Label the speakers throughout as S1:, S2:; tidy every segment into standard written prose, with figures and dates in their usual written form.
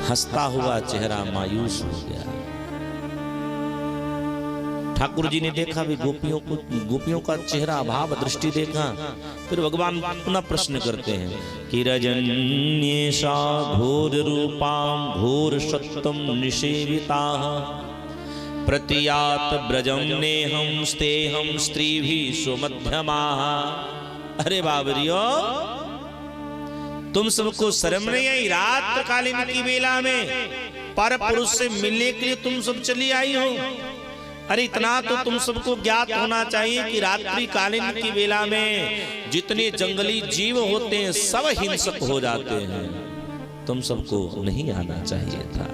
S1: हंसता हुआ चेहरा मायूस हो गया। ठाकुर जी ने देखा भी गोपियों का चेहरा भाव दृष्टि देखा। फिर भगवान पुनः प्रश्न करते हैं कि रजन्येषा घोर रूपां घोर सत्वं निषेविता प्रतियात ब्रजम नेहं स्तेहं स्त्रीभिः सुमध्यमाः। अरे बाबरियो, तुम सबको शर्म नहीं आई? रात कालीन की बेला में पर पुरुष से मिलने के लिए तुम सब चली आई हो। अरे इतना तो तुम सबको ज्ञात होना चाहिए कि रात्रि कालीन की बेला में जितने जंगली जीव होते हैं सब हिंसक हो जाते हैं। तुम सबको नहीं आना चाहिए था।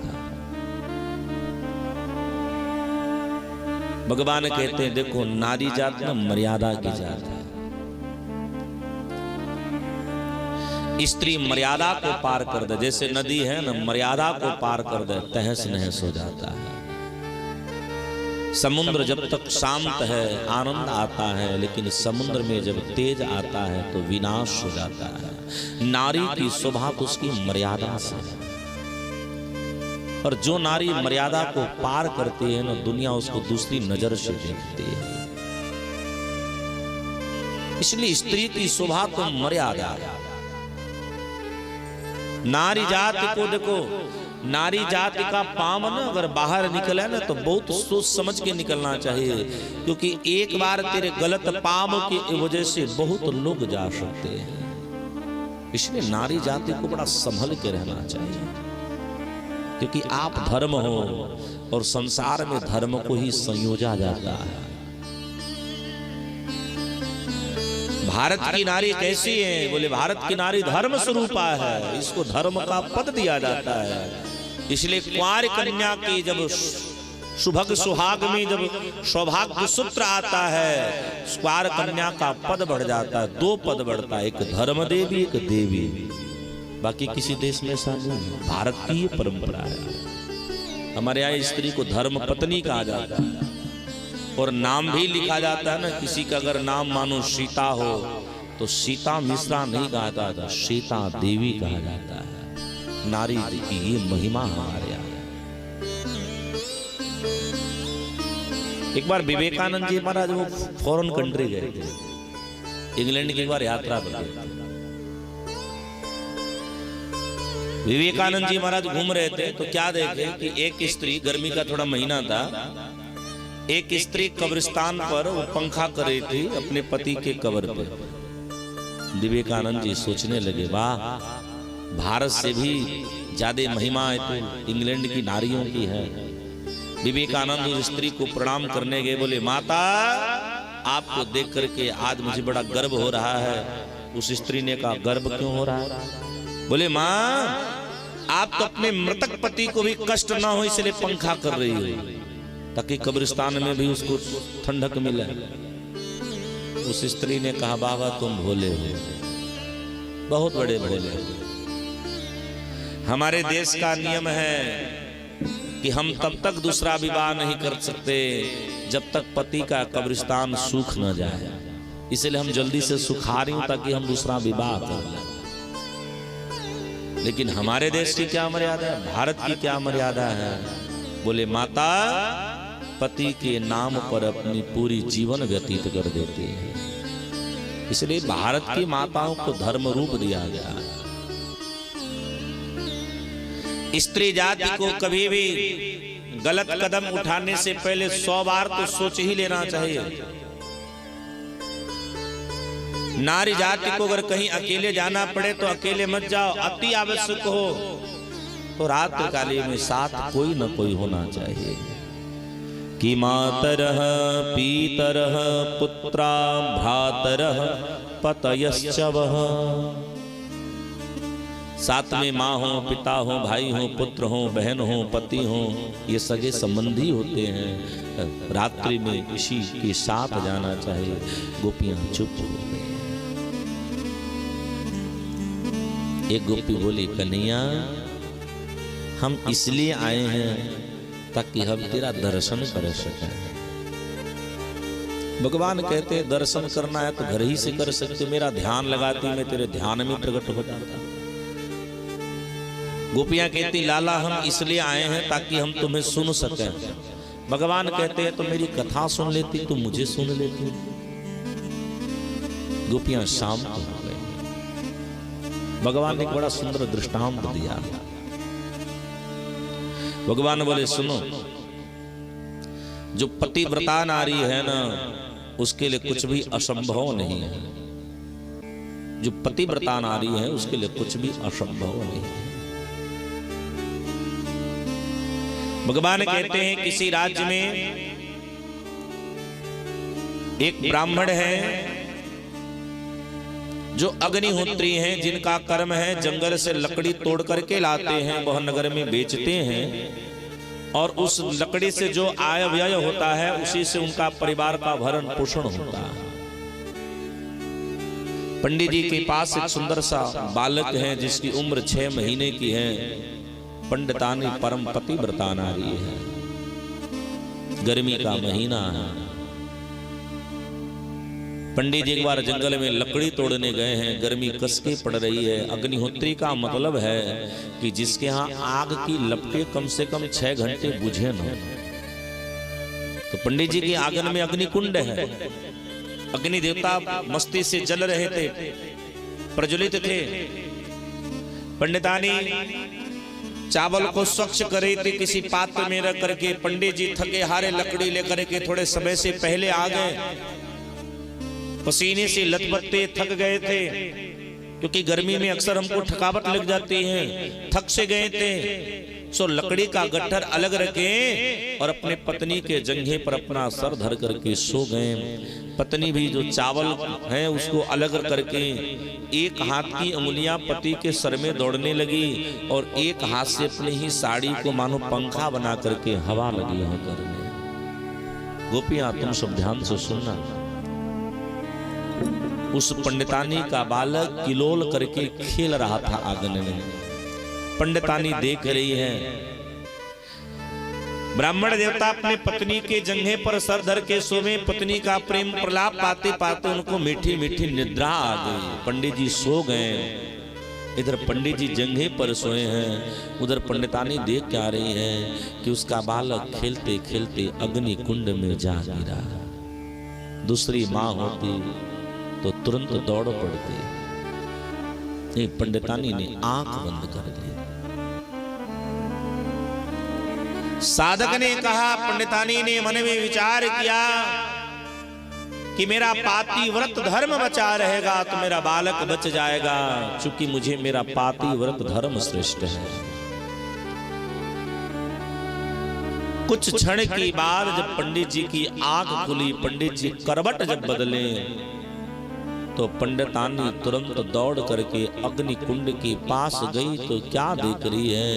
S1: भगवान कहते हैं देखो, नारी जात ना मर्यादा की जात है। स्त्री मर्यादा को पार कर दे, जैसे नदी है ना, मर्यादा को पार कर दे तहस नहस हो जाता है। समुद्र जब तक शांत है आनंद आता है, लेकिन समुद्र में जब तेज आता है तो विनाश हो जाता है। नारी की शोभा तो उसकी मर्यादा से है, और जो नारी मर्यादा को पार करती है ना, दुनिया उसको दूसरी नजर से देखती है। इसलिए स्त्री की शोभा तो मर्यादा। नारी जाति को देखो, नारी जाति का पाँव ना अगर बाहर निकले ना तो बहुत सोच समझ के निकलना चाहिए, क्योंकि एक बार तेरे गलत पाँव की वजह से बहुत लोग जा सकते हैं। इसलिए नारी जाति को बड़ा संभल के रहना चाहिए, क्योंकि आप धर्म हो और संसार में धर्म को ही संयोजा जाता है। भारत की नारी कैसी है? बोले भारत की नारी धर्म स्वरूपा है, इसको धर्म का पद दिया जाता है। इसलिए कुंवार कन्या की जब सुभग सुहाग में जब सौभाग्य सूत्र आता है, कुंवार कन्या का पद बढ़ जाता है। दो पद बढ़ता है, एक धर्म देवी एक देवी। बाकी किसी देश में ऐसा नहीं, भारत की ये परंपरा है। हमारे यहाँ स्त्री को धर्म पत्नी कहा जाता है, और नाम भी लिखा जाता है ना। किसी का अगर नाम मानो सीता हो तो सीता मिश्रा नहीं कहा जाता, सीता देवी कहा जाता है। नारी की ये महिमा हमारे यहाँ। एक बार विवेकानंद जी महाराज वो फॉरेन कंट्री गए थे, इंग्लैंड की एक बार यात्रा पर गए थे। विवेकानंद जी महाराज घूम रहे थे तो क्या देखे कि एक स्त्री, गर्मी का थोड़ा महीना था, एक स्त्री कब्रिस्तान पर वो पंखा कर रही थी अपने पति के कब्र पे। विवेकानंद जी सोचने लगे, वाह, भारत से भी ज्यादा महिमा है तो इंग्लैंड की नारियों की है। विवेकानंद उस स्त्री को प्रणाम करने गए, बोले माता, आपको देख करके आज मुझे बड़ा गर्व हो रहा है। उस स्त्री ने कहा, गर्व क्यों हो रहा है? बोले माँ, आप तो अपने मृतक पति को भी कष्ट ना हो इसलिए पंखा कर रही हो, ताकि कब्रिस्तान में भी उसको ठंडक मिले। उस स्त्री ने कहा, बाबा तुम भोले हो, बहुत बड़े भोले हो। हमारे देश का नियम है कि हम तब तक दूसरा विवाह नहीं कर सकते जब तक पति का कब्रिस्तान सूख न जाए। इसलिए हम जल्दी से सुखा रही हूं ताकि हम दूसरा विवाह कर लें। लेकिन हमारे देश की क्या मर्यादा है, भारत की क्या मर्यादा है? बोले माता, पति के नाम पर अपनी पूरी जीवन व्यतीत कर देते हैं। इसलिए भारत की माताओं को धर्म रूप दिया गया है। स्त्री जाति को कभी भी गलत कदम उठाने से पहले 100 बार तो सोच ही लेना चाहिए। नारी जाति को अगर कहीं अकेले जाना पड़े तो अकेले मत जाओ, अति आवश्यक हो तो रात्रि काली में साथ कोई न कोई होना चाहिए। कि मातरः पीतरः पुत्रा भ्रातरः पतयश्च वः। साथ में माँ हो, पिता हो, भाई हो, पुत्र हो, बहन हो, पति हो, ये सगे संबंधी होते हैं। रात्रि में किसी के साथ जाना चाहिए। गोपियां चुप हो गई। एक गोपी बोली, कन्हैया हम इसलिए आए हैं ताकि हम तेरा दर्शन कर सकें। भगवान कहते दर्शन करना है तो घर ही से कर सकते, मेरा ध्यान लगाती मैं तेरे ध्यान में प्रकट हो जाता। गोपियां कहती लाला हम इसलिए आए हैं ताकि हम तुम्हें सुन सकें। भगवान कहते हैं तो मेरी कथा सुन लेती, तुम मुझे सुन लेती। गोपियां शांत हो गई। भगवान ने एक बड़ा सुंदर दृष्टांत दिया। भगवान बोले सुनो, जो पतिव्रता नारी है ना उसके लिए कुछ भी असंभव नहीं है। जो पतिव्रता नारी है उसके लिए कुछ भी असंभव नहीं है। भगवान कहते हैं किसी राज्य में एक ब्राह्मण है जो अग्निहोत्री हैं, जिनका कर्म है जंगल से लकड़ी तोड़ करके लाते हैं, वह नगर में बेचते हैं और उस लकड़ी से जो आय व्यय होता है उसी से उनका परिवार का भरण पोषण होता है। पंडित जी के पास एक सुंदर सा बालक है जिसकी उम्र 6 महीने की है। पंडितानी परम पतिव्रता नारी है। गर्मी का महीना है। पंडित जी एक बार जंगल में लकड़ी तोड़ने गए हैं, गर्मी कसके पड़ रही है। अग्निहोत्री का मतलब है कि जिसके यहाँ आग की लपटें कम से कम 6 घंटे बुझे न। तो पंडित जी के आंगन में अग्निकुंड है। अग्नि देवता मस्ती से जल रहे थे, प्रज्वलित थे। पंडितानी चावल को स्वच्छ करे थे किसी पात्र में रख करके। पंडित जी थके हारे लकड़ी लेकर के थोड़े समय से पहले आ गए। पसीने से लथपथते थक गए थे, क्योंकि गर्मी में अक्सर हमको थकावट लग जाती है। थक से गए थे, सो लकड़ी का गट्ठर अलग रखे और अपने पत्नी के जंघे पर अपना सर धर करके सो गए। पत्नी भी जो चावल है उसको अलग करके एक हाथ की उंगलियां पति के सर में दौड़ने लगी और एक हाथ से अपनी ही साड़ी को मानो पंखा बना करके हवा लगी है करने। गोपियां तुम सब ध्यान से सुनना। उस पंडितानी का बालक किलोल करके खेल रहा था आंगन में। पंडितानी देख रही है। ब्राह्मण देवता अपने पत्नी के जंघे पर सर धर के सोवे। पत्नी का प्रेम प्रलाप पाते पाते उनको मीठी मीठी निद्रा आ गई। पंडित जी सो गए। इधर पंडित जी जंघे पर सोए हैं, उधर पंडितानी देख क्या रही है कि उसका बालक खेलते खेलते अग्नि कुंड में जा गिरा। दूसरी माँ होती तो तुरंत दौड़ पड़ती। पंडितानी ने आंख बंद कर ली। साधक ने कहा, पंडितानी ने मन में विचार किया कि मेरा पातिव्रत धर्म बचा रहेगा तो मेरा बालक बच जाएगा, चूंकि मुझे मेरा पातिव्रत धर्म श्रेष्ठ है। कुछ क्षण के बाद जब पंडित जी की आंख खुली, पंडित जी करवट जब बदले तो पंडितानी तुरंत दौड़ करके अग्नि कुंड के पास गई तो क्या देख रही है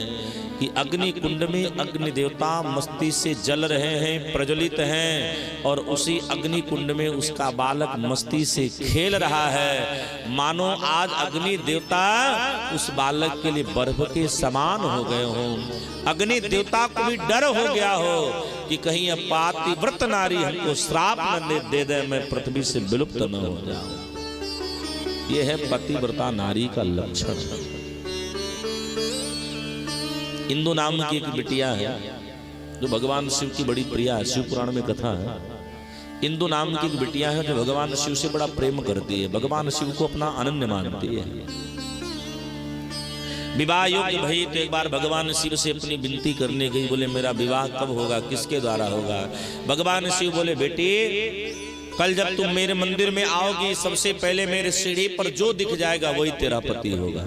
S1: कि अग्नि कुंड में अग्नि देवता मस्ती से जल रहे हैं, प्रज्वलित हैं और उसी अग्नि कुंड में उसका बालक मस्ती से खेल रहा है। मानो आज अग्नि देवता उस बालक के लिए बर्फ के समान हो गए हों। अग्नि देवता को भी डर हो गया हो कि कहीं अब पातिव्रत नारी हमको श्राप न दे दे, मैं पृथ्वी से विलुप्त न हो जाऊं। यह है पतिव्रता नारी का लक्षण। इंदु नाम की एक बिटिया है जो भगवान शिव की बड़ी प्रिया है। शिव पुराण में कथा है। इंदु नाम की एक बिटिया है जो भगवान शिव से बड़ा प्रेम करती है, भगवान शिव को अपना अनन्य मानती है। विवाह योग्य भई तो एक बार भगवान शिव से अपनी विनती करने गई। बोले मेरा विवाह कब होगा, किसके द्वारा होगा? भगवान शिव बोले बेटी कल जब तुम मेरे मंदिर में आओगी सबसे पहले मेरे सीढ़ी पर जो दिख जाएगा वही तेरा पति होगा।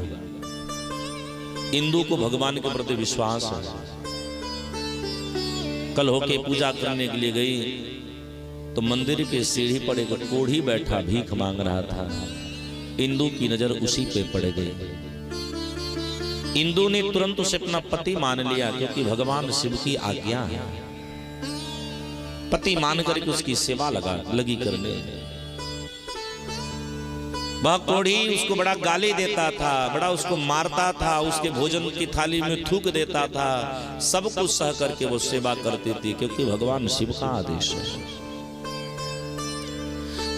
S1: इंदु को भगवान के प्रति विश्वास है। कल होके पूजा करने के लिए गई तो मंदिर के सीढ़ी पर एक कोढ़ी बैठा भीख मांग रहा था। इंदु की नजर उसी पे पड़ गई। इंदु ने तुरंत उसे अपना पति मान लिया, क्योंकि भगवान शिव की आज्ञा है। पति मान करके उसकी सेवा लगी करने। वह कोढ़ी उसको बड़ा गाली देता था, बड़ा उसको मारता था, उसके भोजन की थाली में थूक देता था। सब कुछ सह करके वो सेवा करती थी, क्योंकि भगवान शिव का आदेश है।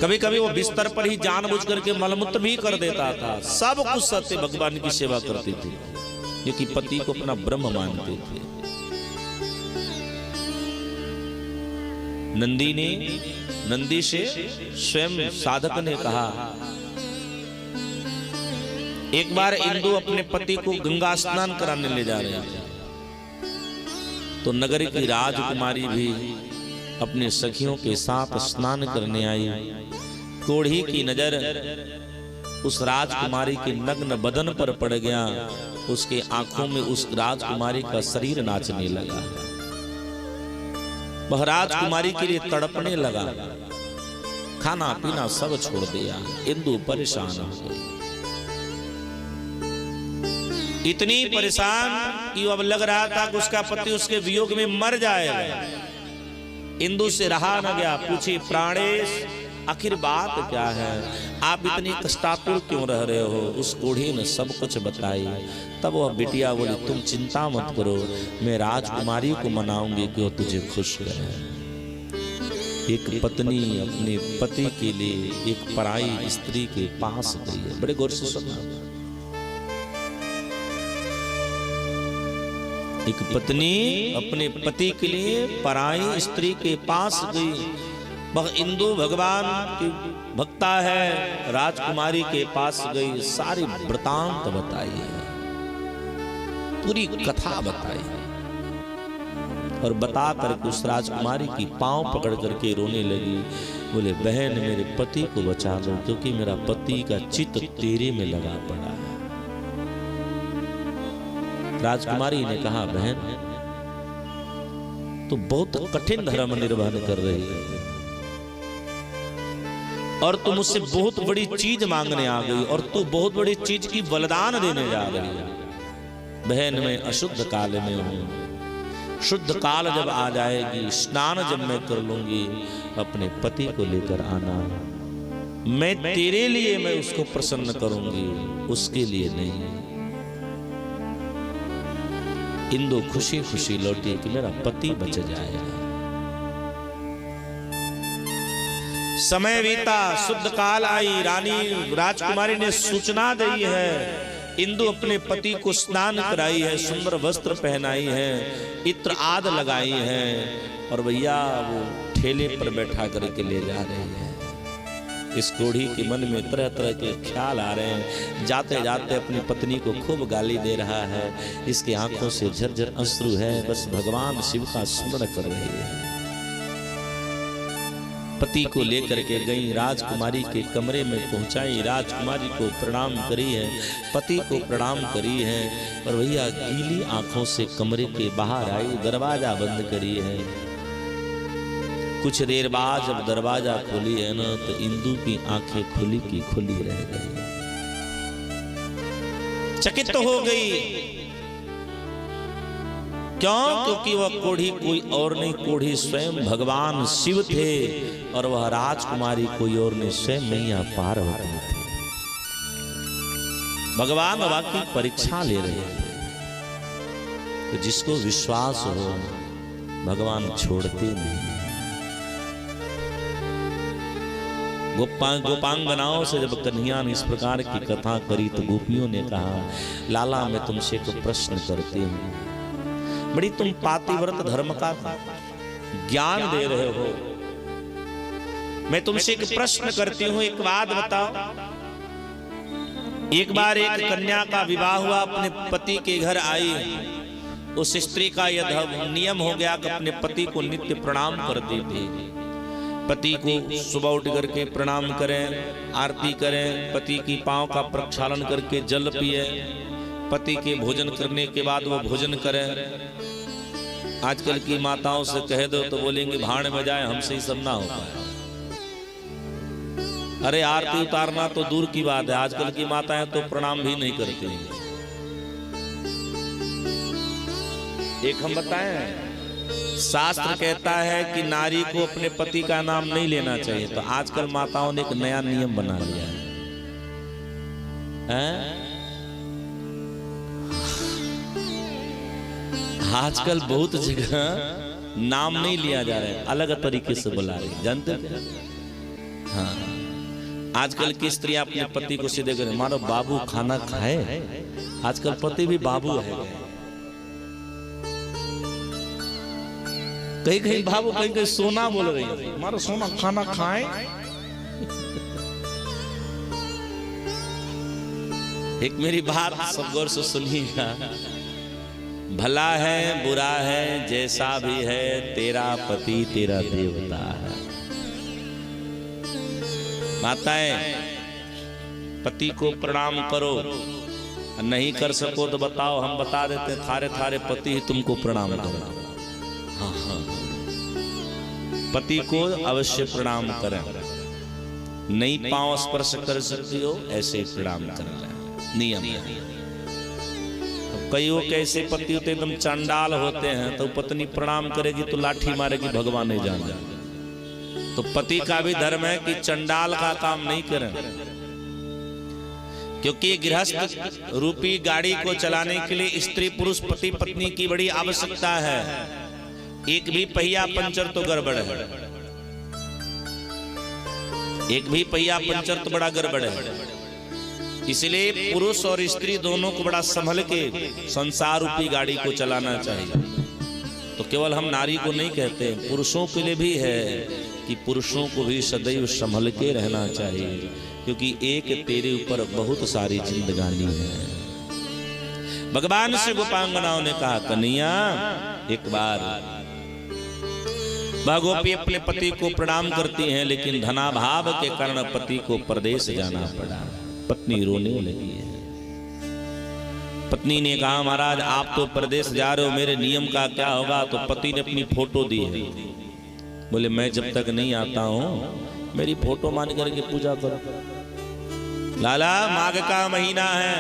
S1: कभी कभी वो बिस्तर पर ही जानबूझ करके मलमूत्र भी कर देता था। सब कुछ सत्य भगवान की सेवा करती थी। क्योंकि पति को अपना ब्रह्म मानते थे। नंदी से स्वयं साधक ने कहा, एक बार इंदु अपने पति को गंगा स्नान कराने ले जा रहे थे, तो नगर की राजकुमारी भी अपने सखियों के साथ स्नान करने आई। कोढ़ी की नजर उस राजकुमारी के नग्न बदन पर पड़ गया। उसके आंखों में उस राजकुमारी का शरीर नाचने लगा। वह राजकुमारी के लिए तड़पने लगा। खाना पीना सब छोड़ दिया। इंदु परेशान हो गई, इतनी परेशान कि अब लग रहा था कि उसका पति उसके वियोग में मर जाएगा। इंदु से रहा न गया, पूछी, प्राणेश आखिर बात क्या है? आप इतनी कष्टातुर क्यों रह रहे हो? उस कोढ़ी ने सब कुछ बताई। तब वह बिटिया बोली, तुम चिंता मत करो, मैं राजकुमारी को मनाऊंगी कि वो तुझे खुश करे। एक पत्नी अपने पति के लिए एक पराई स्त्री के पास गई है। बड़े गौर से सुनना। एक पत्नी अपने पति के लिए पराई स्त्री के पास गई। वह इंदु भगवान की भक्ता है, राजकुमारी के पास गई, सारी वृतांत बताई है, पूरी कथा बताई है, और बता कर उस राजकुमारी की पांव पकड़ करके रोने लगी। बोले, बहन मेरे पति को बचा लो, क्योंकि मेरा पति का चित्त तेरे में लगा पड़ा है। राजकुमारी ने कहा, बहन तो बहुत कठिन धर्म निर्वहन कर रही है, और तू मुझसे बहुत बड़ी चीज मांगने आ गई, और तू बहुत बड़ी चीज की बलिदान देने जा रही है। बहन मैं अशुद्ध काल में हूं, शुद्ध काल जब आ जाएगी, स्नान जब मैं कर लूंगी, अपने पति को लेकर आना। मैं तेरे लिए मैं उसको प्रसन्न करूंगी, उसके लिए नहीं। इंदु खुशी खुशी लौटी कि मेरा पति बच जाएगा। समय बीता, शुद्ध काल आई, रानी राजकुमारी ने सूचना दी है। इंदु अपने पति को स्नान कराई है, सुंदर वस्त्र पहनाई है, इत्र आदि लगाई है, और भैया वो ठेले पर बैठा करके ले जा रही है। इस कोढ़ी के मन में तरह तरह के ख्याल आ रहे हैं। जाते जाते अपनी पत्नी को खूब गाली दे रहा है। इसकी आंखों से झरझर अश्रु है, बस भगवान शिव का स्मरण कर रही है। पति को लेकर के गई, राजकुमारी के कमरे में पहुंचाई, राजकुमारी को प्रणाम करी है, पति को प्रणाम करी है, और भैया गीली आंखों से कमरे के बाहर आई, दरवाजा बंद करी है। कुछ देर बाद जब दरवाजा खोली है ना, तो इंदु की आंखें खुली की खुली रह गई। चकित हो गई। क्यों? क्योंकि वह कोढ़ी कोई और नहीं, कोढ़ी स्वयं भगवान शिव थे, और वह राजकुमारी कोई और नहीं, स्वयं मैया पार्वती थे। भगवान बाबा की परीक्षा ले रहे थे। तो जिसको विश्वास हो, भगवान छोड़ते नहीं। गोपांगनाओं से जब कन्हैया ने इस प्रकार की कथा करी, तो गोपियों ने कहा, लाला मैं तुमसे एक प्रश्न करती हूँ। बड़ी तुम पातिव्रत धर्म का ज्ञान दे रहे हो, मैं तुमसे एक प्रश्न करती हूँ, एक बात बताओ। एक बार एक कन्या का विवाह हुआ, अपने पति के घर आई। उस स्त्री का यह नियम हो गया कि अपने पति को नित्य प्रणाम करती थी। पति को सुबह उठ करके प्रणाम करें, आरती करें, पति की पांव का प्रक्षालन करके जल पिए, पति के भोजन करने के बाद वो भोजन करें। आजकल की माताओं से कह दो तो बोलेंगे भाड़ में जाए, हमसे ही सब ना हो पाए। अरे आरती उतारना तो दूर की बात है, आजकल की माताएं तो प्रणाम भी नहीं करती हैं। एक हम बताएं, शास्त्र कहता है कि नारी को अपने पति का नाम नहीं लेना चाहिए, तो आजकल माताओं ने एक नया नियम बना लिया है। आजकल बहुत जगह नाम नहीं लिया जा रहा है, अलग तरीके से बुला रहे, जानते हैं? हाँ, आजकल की स्त्रियां अपने पति को सीधे करें, मारो बाबू खाना खाए। आजकल पति भी बाबू है, कहीं कहीं बाबू, कहीं कहीं सोना बोल रही है, मारो सोना खाना खाए। एक मेरी बात सब गौर से सुनिएगा, भला है बुरा है जैसा भी है, तेरा पति तेरा देवता है। माताएं, पति को प्रणाम करो, नहीं कर सको तो बताओ, हम बता देते, थारे थारे पति ही तुमको प्रणाम करो। हाँ हाँ, पति को अवश्य प्रणाम करें, नहीं पांव स्पर्श कर सकती हो ऐसे प्रणाम करना नियम। कईयों कैसे पति होते एकदम चंडाल होते हैं, तो पत्नी प्रणाम करेगी तो लाठी मारेगी, भगवान नहीं जाने। तो पति का भी धर्म है कि चंडाल का काम नहीं करें, क्योंकि गृहस्थ रूपी गाड़ी को चलाने के लिए स्त्री पुरुष पति पत्नी की बड़ी आवश्यकता है। एक भी पहिया पंचर तो गड़बड़ है, एक भी पहिया पंचर तो बड़ा गड़बड़ है। इसलिए पुरुष और स्त्री दोनों को बड़ा संभल के संसार रूपी गाड़ी को चलाना चाहिए। तो केवल हम नारी को नहीं कहते, पुरुषों के लिए भी है कि पुरुषों को भी सदैव संभल के रहना चाहिए, क्योंकि एक तेरे ऊपर बहुत सारी जिंदगानी है। भगवान से गोपांगनाओं ने कहा, कन्हैया एक बार वह गोपी अपने पति को प्रणाम करती हैं, लेकिन धनाभाव के कारण पति को परदेश जाना पड़ा। पत्नी रोने लगी है। पत्नी ने कहा, महाराज आप तो परदेश जा रहे हो, मेरे नियम का क्या होगा? तो पति ने अपनी फोटो दी है। बोले मैं जब तक नहीं आता हूं मेरी फोटो मान करके पूजा करो। लाला माघ का महीना है,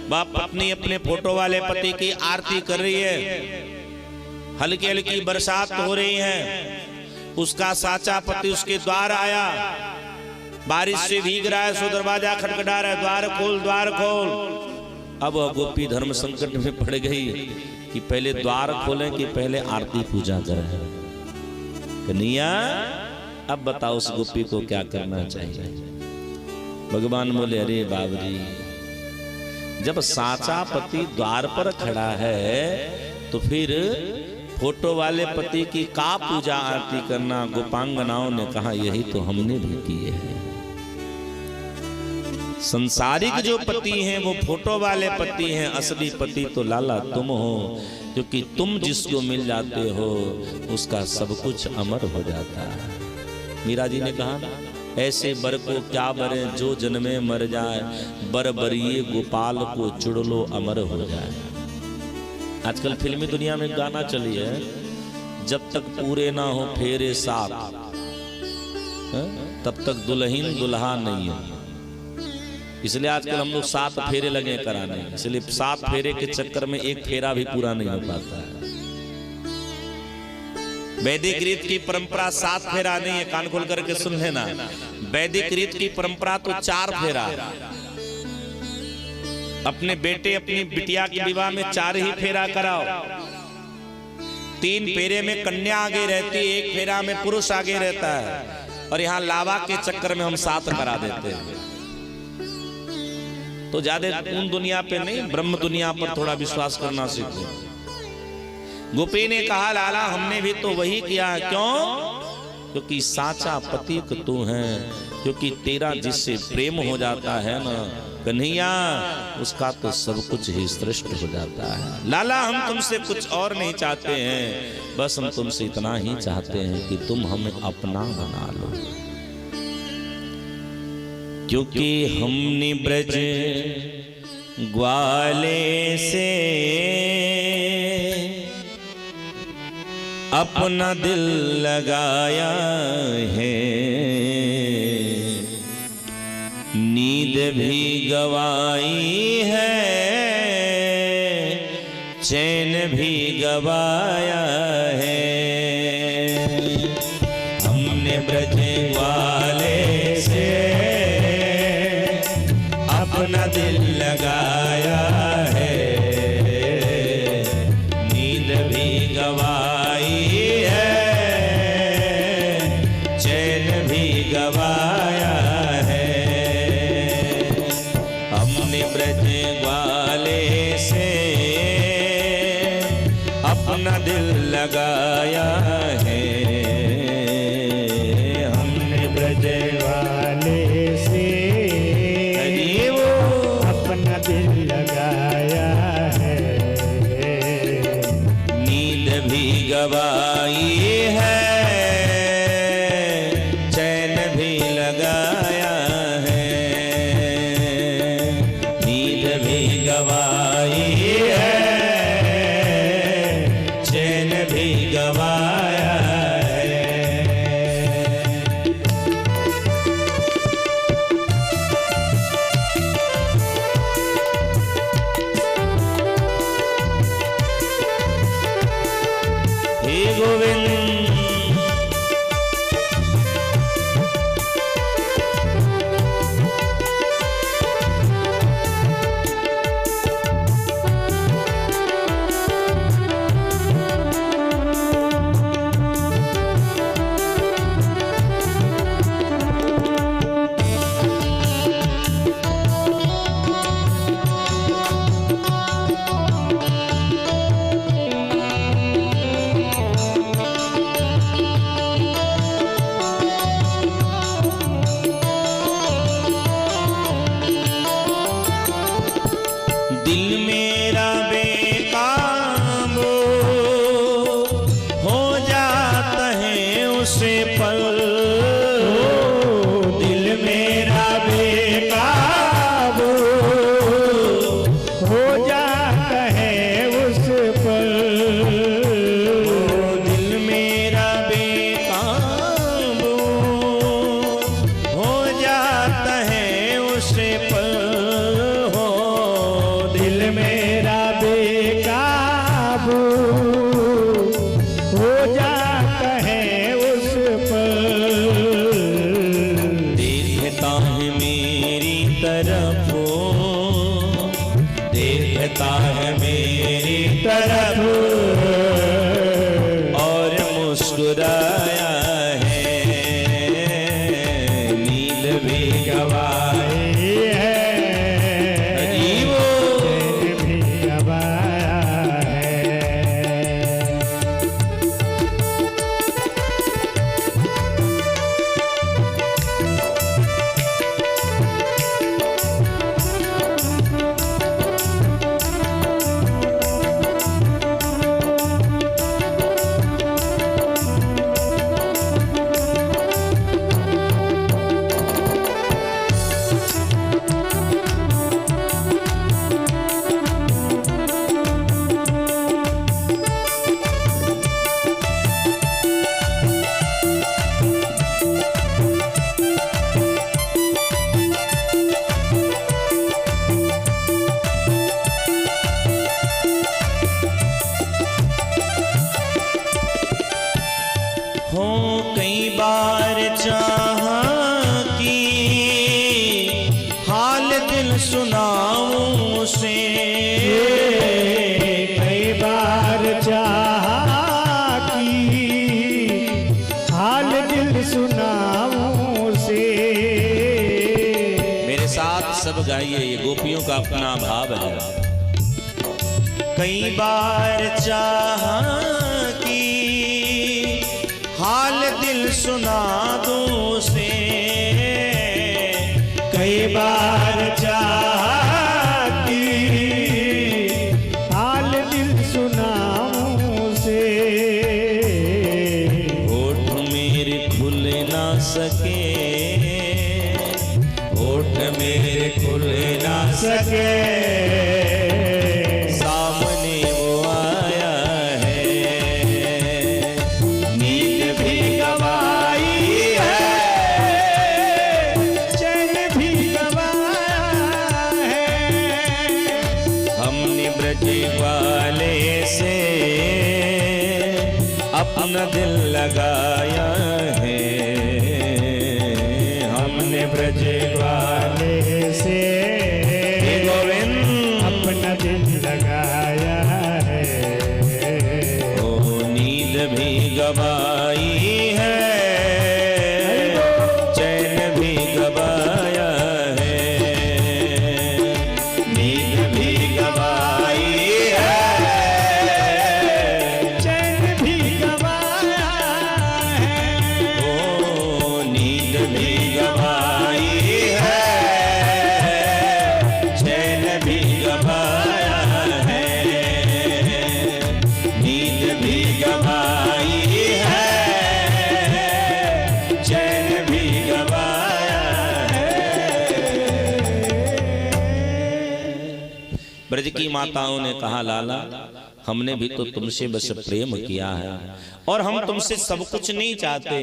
S1: वह पत्नी अपने फोटो वाले पति की आरती कर रही है, हल्की हल्की बरसात हो रही है। उसका साचा पति उसके द्वार आया, बारिश से भीग रहा है, सो दरवाजा खटखटा रहा है, द्वार खोल द्वार खोल। अब गोपी धर्म संकट में पड़ गई कि पहले द्वार खोलें कि पहले आरती पूजा करें। कन्हैया अब बताओ उस गोपी को क्या करना चाहिए? भगवान बोले, अरे बाबरी, जब साचा पति द्वार पर खड़ा है तो फिर फोटो वाले पति की का पूजा आरती करना? गोपांगनाओं ने कहा, यही तो हमने भी किए हैं। संसारिक जो पति हैं वो फोटो वाले पति हैं, असली पति तो लाला तुम हो, क्योंकि तुम जिसको मिल जाते हो उसका सब कुछ अमर हो जाता है। मीरा जी ने कहा, ऐसे बर को क्या बरे जो जन्मे मर जाए, बर बरिए गोपाल को चुड़ लो अमर हो जाए। आजकल फिल्मी दुनिया में गाना चली है, जब तक पूरे ना हो फेरे साथ तब तक दुल्हन दुल्हा नहीं है। इसलिए आजकल हम लोग 7 फेरे लगे कराने, इसलिए 7 फेरे के चक्कर में एक फेरा भी पूरा नहीं हो पाता है। वैदिक रीत की परंपरा 7 फेरा नहीं है, कान खोल करके सुन लेना। वैदिक रीत की परंपरा तो 4 फेरा। अपने बेटे अपनी बिटिया के विवाह में 4 ही फेरा कराओ। 3 फेरे में कन्या आगे रहती है, 1 फेरा में पुरुष आगे रहता है, और यहाँ लावा के चक्कर में हम 7 करा देते हैं। तो ज्यादा उन दुनिया पे नहीं, ब्रह्म दुनिया पर थोड़ा विश्वास करना सीखो। गोपी ने कहा, लाला हमने भी तो वही किया है। क्यों? क्योंकि साचा पति तू है, क्योंकि तेरा जिससे प्रेम हो जाता है ना कन्हैया, उसका तो सब कुछ ही श्रेष्ठ हो जाता है। लाला हम तुमसे कुछ और नहीं चाहते हैं, बस हम तुमसे इतना ही चाहते हैं कि तुम हमें अपना बना लो, क्योंकि हमने ब्रज ग्वाले से अपना दिल लगाया है, नींद भी गवाई है, चैन भी गवाया है। हमने ब्रज ग्वाले से अपना दिल लगाया है, नींद भी गवाई है, चैन भी गवाया है। अपना दिल लगाया है, हमने ब्रज
S2: वाले से
S1: वो
S2: अपना दिल लगाया है।
S1: नींद भी गवाई है, चैन भी लगाया है, नींद भी गवाई है, चैन भी गवाया है। हे गोविंद दिल मेरा बेकाबू हो जाता है उसे पल,
S2: दिल मेरा बेकाबू हो जाता है उस पर।
S1: दिल मेरा बेकाबू हो जाता है उसे पल,
S2: दिल मेरा बेकाबू हो जाता है उस पर।
S1: देखता है मेरी तरफ, देखता है मेरी तरफ और मुस्कुराया है, नींद भी गवाई है, जीवो
S2: चैन भी गवाया है।
S1: हो कई बार चाहा कि हाल दिल सुनाऊं उसे,
S2: कई बार चाहा कि हाल दिल सुनाऊं से।
S1: मेरे साथ सब गाइए, ये गोपियों का अपना भाव है। कई बार चाहा कि हाल दिल सुना दूं उसे,
S2: कई बार चाहा कि हाल दिल सुनाऊं से।
S1: होठ मेरे खुल ना सके, होठ मेरे खुल ना सके, सामने वो आया है, नींद भी गवाई है,
S2: चैन भी गवाया है।
S1: हमने ब्रज वाले से अपना दिल लगाया है, हमने ब्रज
S2: वाले से
S1: हे गोविंद
S2: अपना दिल लगाया है।
S1: ओ नींद भी गवाई है, चैन भी गवाया है, नींद भी गवाई है, ब्रज की माताओं ने कहा लाला हमने भी तो तुमसे बस प्रेम किया है और हम तुमसे सब कुछ नहीं चाहते,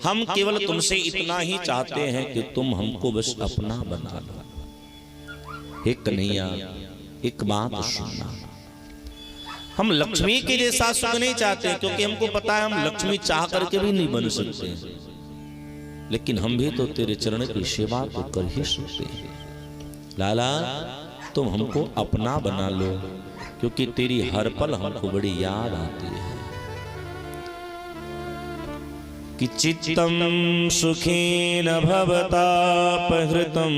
S1: हम केवल तुमसे इतना ही चाहते हैं कि तुम हमको बस अपना बना लो। एक कन्हैया एक बात सुनना, हम लक्ष्मी के जैसा सुख नहीं चाहते, क्योंकि हमको पता है हम लक्ष्मी चाह करके भी नहीं बन सकते, लेकिन हम भी तो तेरे चरण की सेवा तो कर ही सकते हैं। लाला तुम हमको अपना बना लो, क्योंकि तेरी हर पल हमको बड़ी याद आती है। कि चित्तम सुखेन भवतापहृतं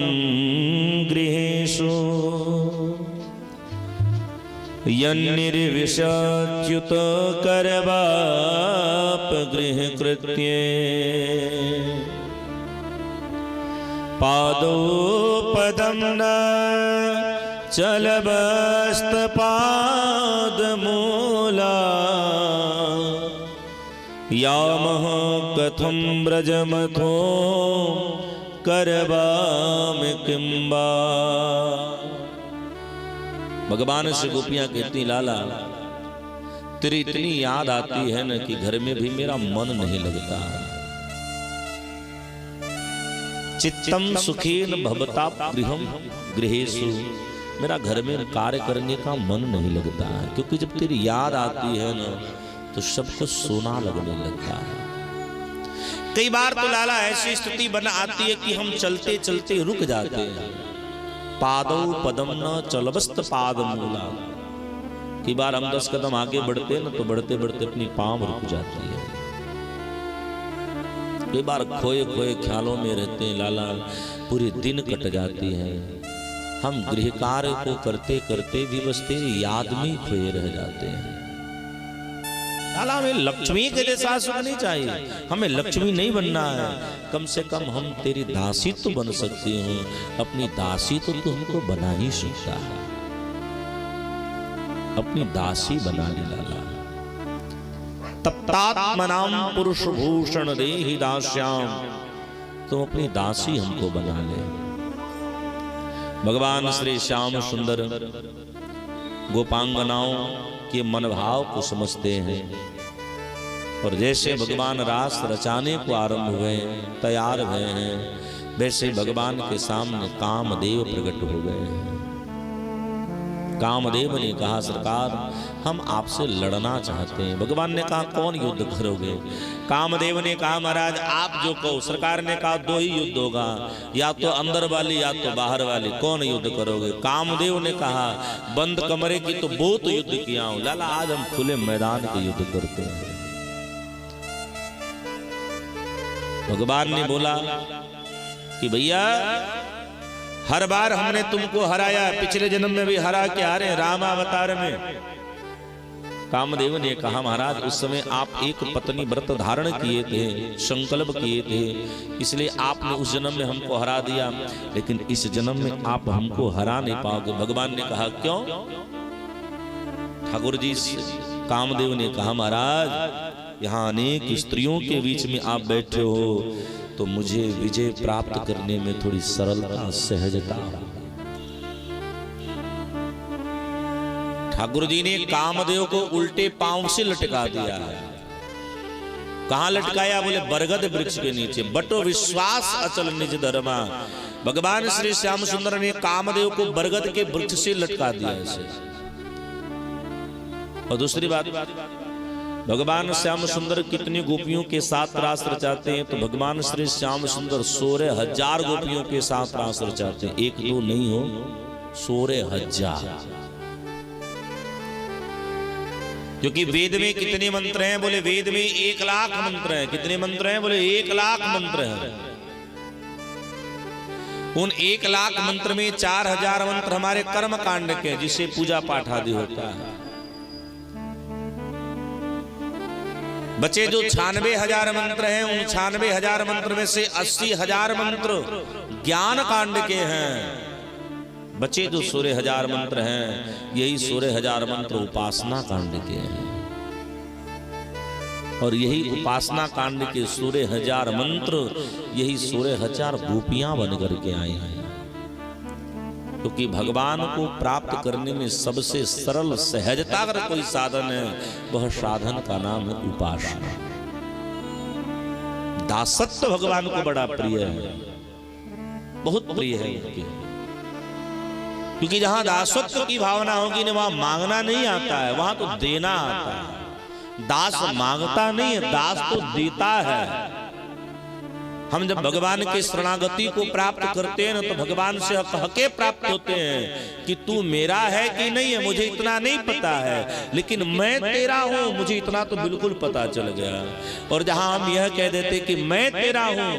S1: गृहेषु यन्निर्विशच्युत करवाप गृहकृत्ये पादो पदं न चलबस्तपादमूला यामः कथं व्रजमथो करवामि किंबा। भगवान से गोपियां कहती लाला तेरी इतनी याद आती है ना कि घर में भी मेरा मन नहीं लगता। चित्तम सुखेन भवता गृहम गृहेषु, मेरा घर में कार्य करने का मन नहीं लगता है, क्योंकि जब तेरी याद आती है ना तो सब कुछ सोना लगने लगता है। कई बार तो लाला ऐसी स्थिति बन आती है कि हम चलते चलते रुक जाते हैं। पादौ पदम न चलबस्त पादमूला, कई बार हम 10 कदम आगे बढ़ते हैं ना तो बढ़ते बढ़ते अपनी पांव रुक जाती है। कई बार खोए खोए ख्यालों में रहते हैं लाला, पूरे दिन कट जाती है। हम गृह कार्य को करते करते भी बस तेरी याद में खोए रह जाते हैं। लाला हमें लक्ष्मी के जैसा सुख नहीं चाहिए, हमें लक्ष्मी नहीं बनना है, कम से कम हम तेरी दासी तो बन सकती हो। अपनी दासी तो तू हमको बना ही सकता है, अपनी दासी बना ली लाला। तप्तात्मनाम पुरुष भूषण देहि दास्याम, तुम अपनी दासी हमको बना ले। भगवान श्री श्याम सुंदर गोपांगनाओं के मनभाव को समझते हैं, और जैसे भगवान रास रचाने को आरंभ हुए तैयार हुए हैं, वैसे भगवान के सामने कामदेव प्रकट हो गए हैं। कामदेव ने कहा सरकार हम आपसे लड़ना चाहते हैं। भगवान ने कहा कौन युद्ध करोगे? कामदेव ने कहा महाराज आप जो कहो। सरकार ने कहा 2 ही युद्ध होगा, या तो अंदर वाली या तो बाहर वाली, कौन युद्ध करोगे? कामदेव ने कहा बंद कमरे की तो बहुत युद्ध किया हूं लाला, आज हम खुले मैदान के युद्ध करते हैं। भगवान ने बोला कि भैया हर बार हमने तुमको हराया, पिछले जन्म में भी हरा के आ रहे हैं रामावतार में। कामदेव ने कहा महाराज उस समय आप एक पत्नी व्रत धारण किए थे, संकल्प किए थे, इसलिए आपने उस जन्म में हमको हरा दिया, लेकिन इस जन्म में आप हमको हरा नहीं पाओगे। भगवान ने कहा क्यों? ठाकुर जी कामदेव ने कहा महाराज यहाँ अनेक स्त्रियों के बीच में आप बैठे हो तो मुझे विजय प्राप्त करने में थोड़ी सरलता सहजता। ठाकुर जी ने कामदेव को उल्टे पांव से लटका दिया है। कहां लटकाया? बोले बरगद वृक्ष के नीचे। बटो विश्वास अचल निज धर्मा। भगवान श्री श्याम सुंदर ने कामदेव को बरगद के वृक्ष से लटका दिया ऐसे। और दूसरी बात, भगवान श्याम सुंदर कितनी गोपियों के साथ रास रचाते हैं? तो भगवान श्री श्याम सुंदर 16,000 गोपियों के साथ रास रचाते हैं, 1-2 नहीं हो, 16,000। क्योंकि वेद में कितने मंत्र हैं? बोले वेद में 1,00,000 मंत्र हैं। कितने मंत्र हैं? बोले 1,00,000 मंत्र हैं। उन 1,00,000 मंत्र में 4,000 मंत्र हमारे कर्म कांड के, जिससे पूजा पाठ आदि होता है। बचे जो 96,000 मंत्र हैं, उन 96,000 मंत्र में से 80,000 मंत्र ज्ञान कांड के हैं। बचे जो 16,000 मंत्र हैं, यही 16,000 मंत्र उपासना कांड के हैं। और यही उपासना कांड के 16,000 मंत्र, यही 16,000 गोपियां बनकर के आए हैं। क्योंकि भगवान को प्राप्त करने में सबसे सरल सहजता अगर कोई साधन है, वह साधन का नाम है उपासना। दासत्व भगवान को बड़ा प्रिय है, बहुत प्रिय है उनके। क्योंकि जहां दासत्व की भावना होगी ना, वहां मांगना नहीं आता है, वहां तो देना आता है। दास मांगता नहीं है, दास तो देता है। हम जब भगवान के शरणागति को प्राप्त करते हैं ना, तो भगवान से हके प्राप्त होते हैं कि तू मेरा है कि नहीं है मुझे इतना नहीं पता है, लेकिन मैं तेरा हूं मुझे इतना तो बिल्कुल पता चल गया। और जहां हम यह कह देते कि मैं तेरा हूं,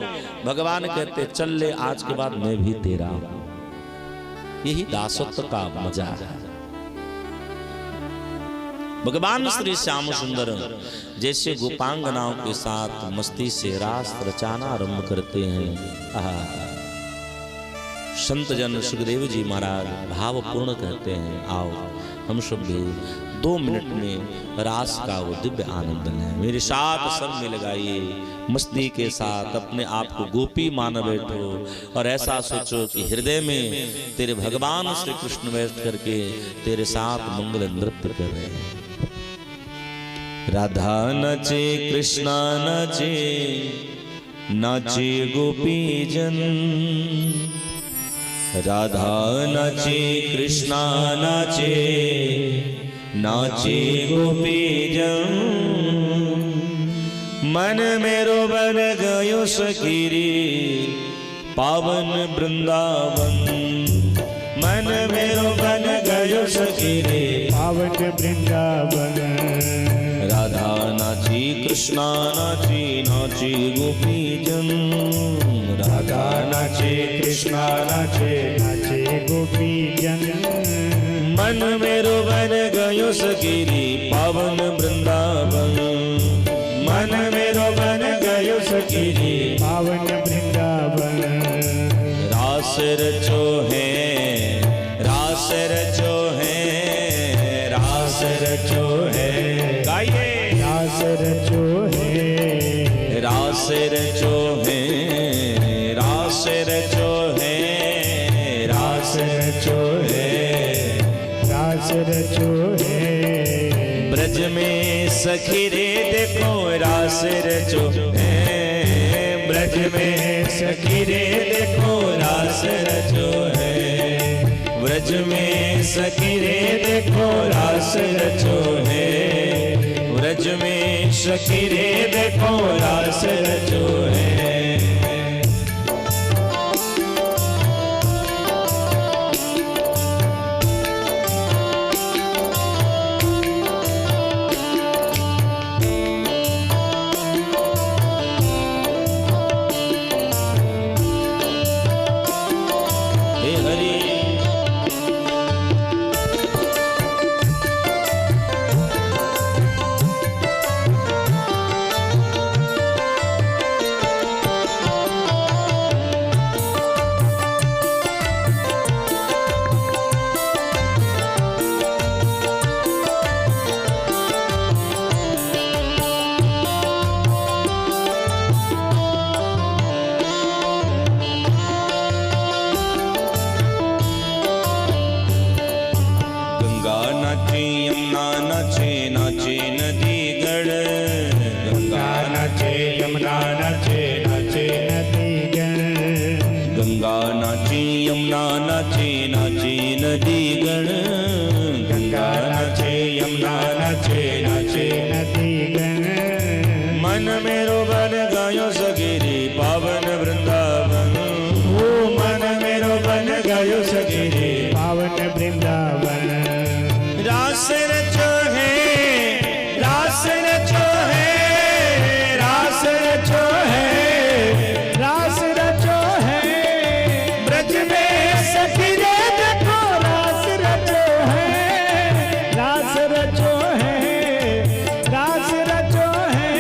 S1: भगवान कहते चल ले आज के बाद मैं भी तेरा हूं। यही दासत्व का मजा है। भगवान श्री श्याम सुंदर जैसे गोपांगनाओं के साथ मस्ती से रास रचाना आरंभ करते हैं। संत जन सुखदेव जी महाराज भावपूर्ण कहते हैं, आओ हम सब भी 2 मिनट में रास का वो दिव्य आनंद लें। मेरे साथ सब में लगाइए, मस्ती के साथ अपने आप को गोपी मान बैठो और ऐसा सोचो कि हृदय में तेरे भगवान श्री कृष्ण बैठ करके तेरे साथ मंगल नृत्य कर रहे हैं। राधा नचे कृष्णा नचे, नाचे गोपी जन। राधा नचे कृष्णा नाचे, नाचे गोपी जन। मन मेरो बन गयो सखीरी पावन वृंदावन। मन मेरो बन गयो सखीरी
S2: पावन वृंदावन।
S1: राधा नाची कृष्णा नाची, नाची गोपी जन।
S2: राधा नाचे कृष्णा नाचे, नाचे गोपी जन।
S1: मन मेरो बन गयो सखीरी पावन वृंदावन। मन मेरो बन गयो सखीरी
S2: पावन वृंदावन।
S1: रास रचो है, रास रचो है, रास रचो है। गाइए
S2: रास रचो है,
S1: रास रचो है, रास रचो है, रास रचो है,
S2: रास रचो है।
S1: ब्रज में सखी रे देखो रास रचो है। ब्रज में सखी रे देखो रास रचो है। ब्रज में सखी रे देखो रास रचो है। ब्रज में सखी रे देखो रास रचो है। मन मेरो बन गयो सगिरी पावन वृंदावन।
S2: ओ मन मेरो बन गयो सगिरी पावन वृंदावन।
S1: रास रचो है, रास रचो है, रास रचो है,
S2: रास रचो है।
S1: ब्रज में सखी रे
S2: देखो रास रचो है, रास रचो है, रास रचो है।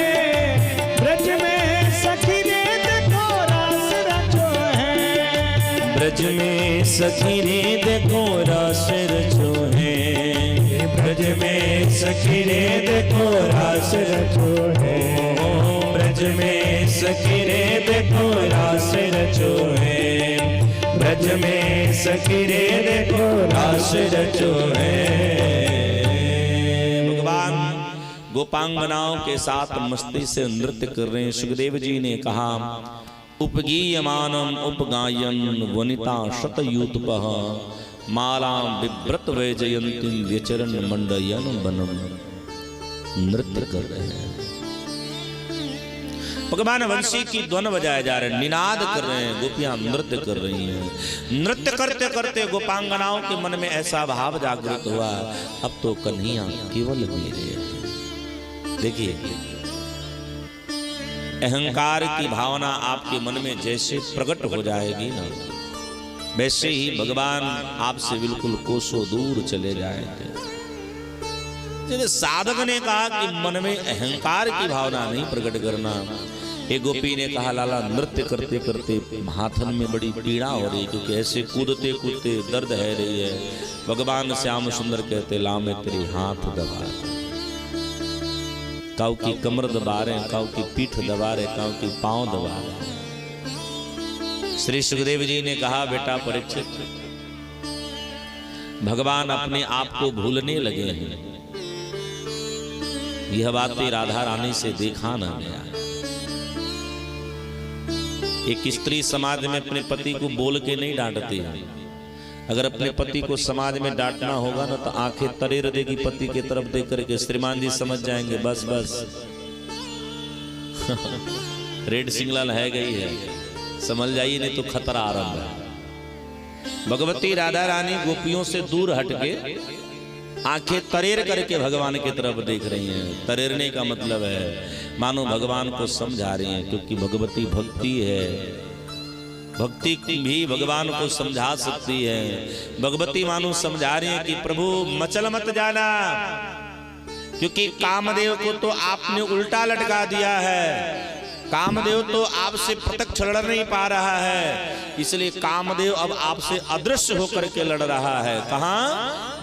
S2: ब्रज में सखी रे देखो रास रचो है।
S1: ब्रज में सखी रे देखो रास रचो है। ब्रज में सखी रे देखो रास रचो है। ब्रज में सखी रे देखो रास रचो है।
S2: ब्रज में सखी रे देखो रास रचो है।
S1: भगवान गोपांगनाओं के साथ मस्ती से नृत्य कर रहे हैं। सुखदेव जी ने कहा उपगीयमानम उपगायन वनिता शतयूतपः माला विव्रत वैजयंती व्यचरण मंडयन बनम। नृत्य कर रहे हैं भगवान, वंशी की ध्वन बजाए जा रहे हैं, निनाद कर रहे हैं, गोपियां नृत्य कर रही हैं। नृत्य करते करते गोपांगनाओं के मन में ऐसा भाव जागृत हुआ, अब तो कन्हैया केवल मेरे हैं। देखिए, अहंकार की भावना आपके मन में जैसे प्रकट हो जाएगी ना, वैसे ही भगवान आपसे बिल्कुल कोसों दूर चले जाएंगे। जैसे साधक ने कहा कि मन में अहंकार की भावना नहीं प्रकट करना। एक गोपी ने कहा लाला नृत्य करते करते हाथन में बड़ी पीड़ा हो रही, क्योंकि ऐसे कूदते कूदते दर्द है रही है। भगवान श्याम सुंदर कहते ला मैं तेरी हाथ दबा, काऊ की कमर दबा रहे, काऊ की पीठ दबा रहे, काऊ की पांव दबा रहे। श्री सुखदेव जी ने कहा बेटा परीक्षित, भगवान अपने आप को भूलने लगे हैं। यह बातें राधा रानी से देखा ना गया। एक स्त्री समाज में अपने पति को बोल के नहीं डांटती। अगर अपने पति को समाज में डांटना होगा ना तो आंखें तरेर देगी पति की तरफ देख करके, श्रीमान जी समझ जाएंगे बस बस रेड सिग्नल है गई है, समझ जाइए नहीं तो खतरा आरंभ है। भगवती राधा रानी गोपियों से दूर हटके आंखें तरेर करके भगवान की तरफ देख रही हैं। तरेरने का मतलब है मानो भगवान को समझा रही हैं, क्योंकि भगवती भक्ति है। भक्ति भी भगवान को समझा सकती है। भगवती मानो समझा रही है कि प्रभु मचल मत जाना, क्योंकि कामदेव को तो आपने उल्टा लटका दिया है। कामदेव तो आपसे प्रत्यक्ष लड़ नहीं पा रहा है, इसलिए कामदेव अब आपसे अदृश्य होकर के लड़ रहा है। कहां?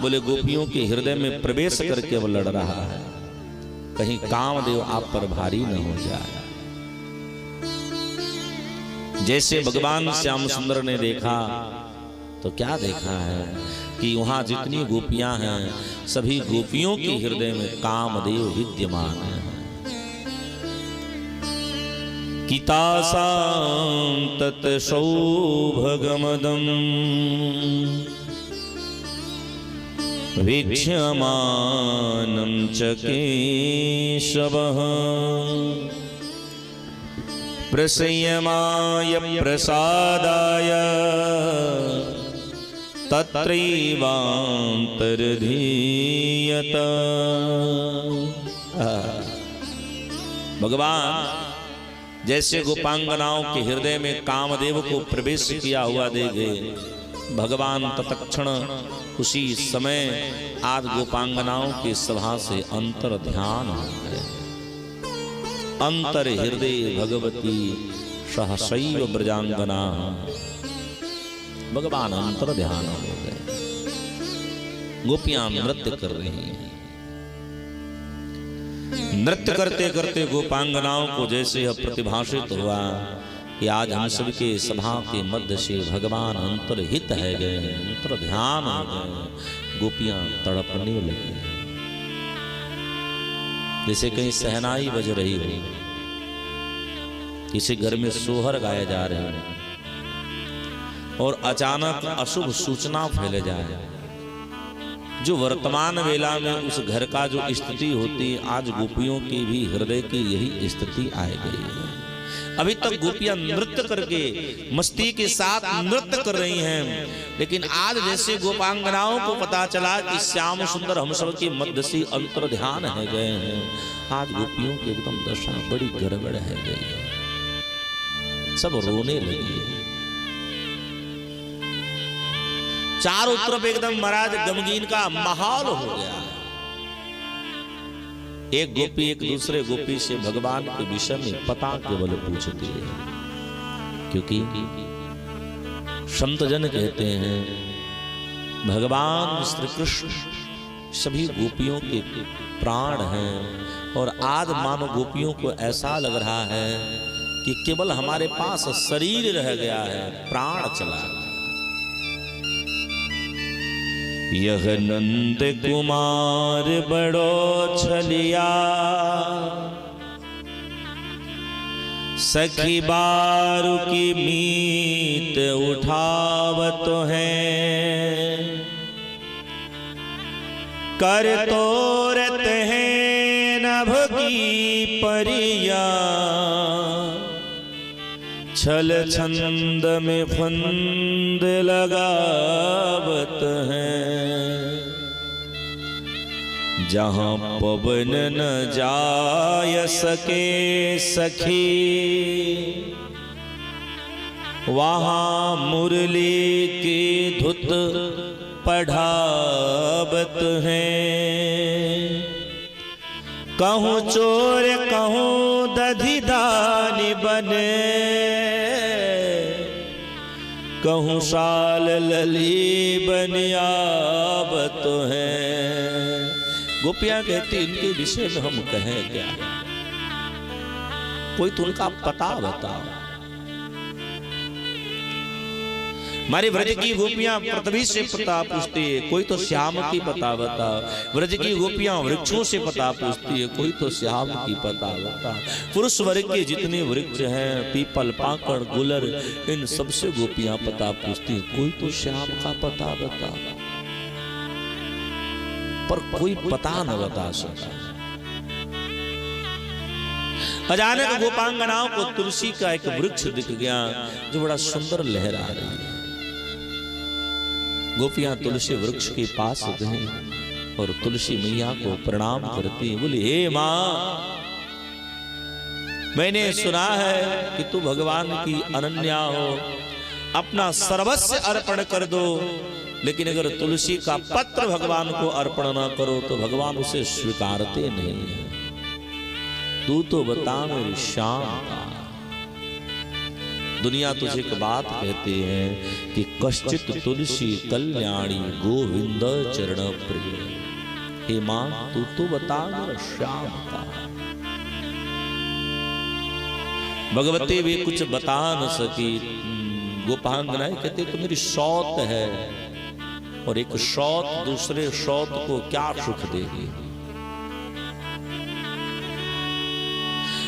S1: बोले गोपियों के हृदय में प्रवेश करके वो लड़ रहा है। कहीं कामदेव आप पर भारी न हो जाए। जैसे भगवान श्याम सुंदर ने देखा तो क्या देखा है कि वहां जितनी गोपियां हैं सभी गोपियों के हृदय में कामदेव विद्यमान है। कितासां तत् सौभगमदं वीक्ष्यमानं च केशवः प्रसंयमाय प्रसादाय तत्रैवान्तर्धीयत। भगवान जैसे गोपांगनाओं के हृदय में कामदेव को प्रवेश किया हुआ देखे, भगवान तत्क्षण उसी समय आज गोपांगनाओं की सभा से अंतर ध्यान हो गए। अंतर हृदय भगवती सहसैव ब्रजांगना। भगवान अंतर ध्यान हो गए। गोपियां नृत्य कर रही हैं। नृत्य करते करते गोपांगनाओं को जैसे यह प्रतिभाषित हुआ कि आज हम सबके सभा के मध्य से भगवान अंतर्हित है गए, अंतर ध्यान हो गए। गोपियां तड़पने लगी, जैसे कहीं सहनाई बज रही हो, किसी घर में सोहर गाए जा रहे हो और अचानक अशुभ सूचना फैले जाए। जो वर्तमान वेला में उस घर का जो स्थिति होती, आज गोपियों की भी हृदय की यही स्थिति आ गई है। अभी तक गोपियां नृत्य करके मस्ती के साथ नृत्य कर रही हैं, लेकिन आज जैसे गोपांगनाओं को पता चला कि श्याम सुंदर हम सब के मध्य से अंतर ध्यान है गए हैं, आज गोपियों की एकदम दशा बड़ी गड़बड़ है गई है। सब रोने लगी है। चारों तरफ एकदम महाराज गमगीन का माहौल हो गया। एक गोपी एक दूसरे गोपी से भगवान के विषय में पता केवल पूछती है, क्योंकि संत जन कहते हैं भगवान श्री कृष्ण सभी गोपियों के प्राण हैं, और आज मानो गोपियों को ऐसा लग रहा है कि केवल हमारे पास शरीर रह गया है, प्राण चला गया। यह नंद कुमार बड़ो छलिया, सखी बारू की मीत उठावत है, कर तोरत है नभ की परिया, छल छंद में फंद लगावत है, जहाँ पवन न जाय सके सखी, वहाँ मुरली की धुत पढ़ावत है। कहूँ चोर कहूँ दधिदानी बने, कहूँ शाल लली बनियावत है। गोपियां कहती इनके विषय में हम कहें क्या, कोई तो उनका पता बताओ। हमारे व्रज की गोपियां पृथ्वी से पता पूछती है, कोई तो श्याम की पता बताओ। व्रज की गोपियां वृक्षों से पता पूछती है, कोई तो श्याम की पता बताओ। पुरुष वर्ग के जितने वृक्ष हैं, पीपल पाकड़ गुलर, इन सबसे गोपियां पता पूछती है, कोई तो श्याम का पता बताओ। पर कोई पता न बता सका। अचानक गोपांगनाओं को तुलसी का एक वृक्ष दिख गया जो बड़ा सुंदर लहरा रही है। गोपियां तुलसी वृक्ष के पास गई और तुलसी मैया को प्रणाम करती बोली, हे मां, मैंने सुना है कि तू भगवान की अनन्या हो, अपना सर्वस्व अर्पण कर दो, लेकिन अगर तुलसी का पत्र भगवान को अर्पण ना करो तो भगवान उसे स्वीकारते नहीं है। तू तो बता मेरी श्याम का। दुनिया तुझे एक बात कहती है कि कश्चित तुलसी कल्याणी गोविंद चरण प्रिय। हे मां, तू तो बता मेरा श्याम का। भगवती भी कुछ बता न सकी। गोपांगनाएं कहते तो मेरी सौत है, और एक सौत दूसरे सौत को क्या सुख देगी।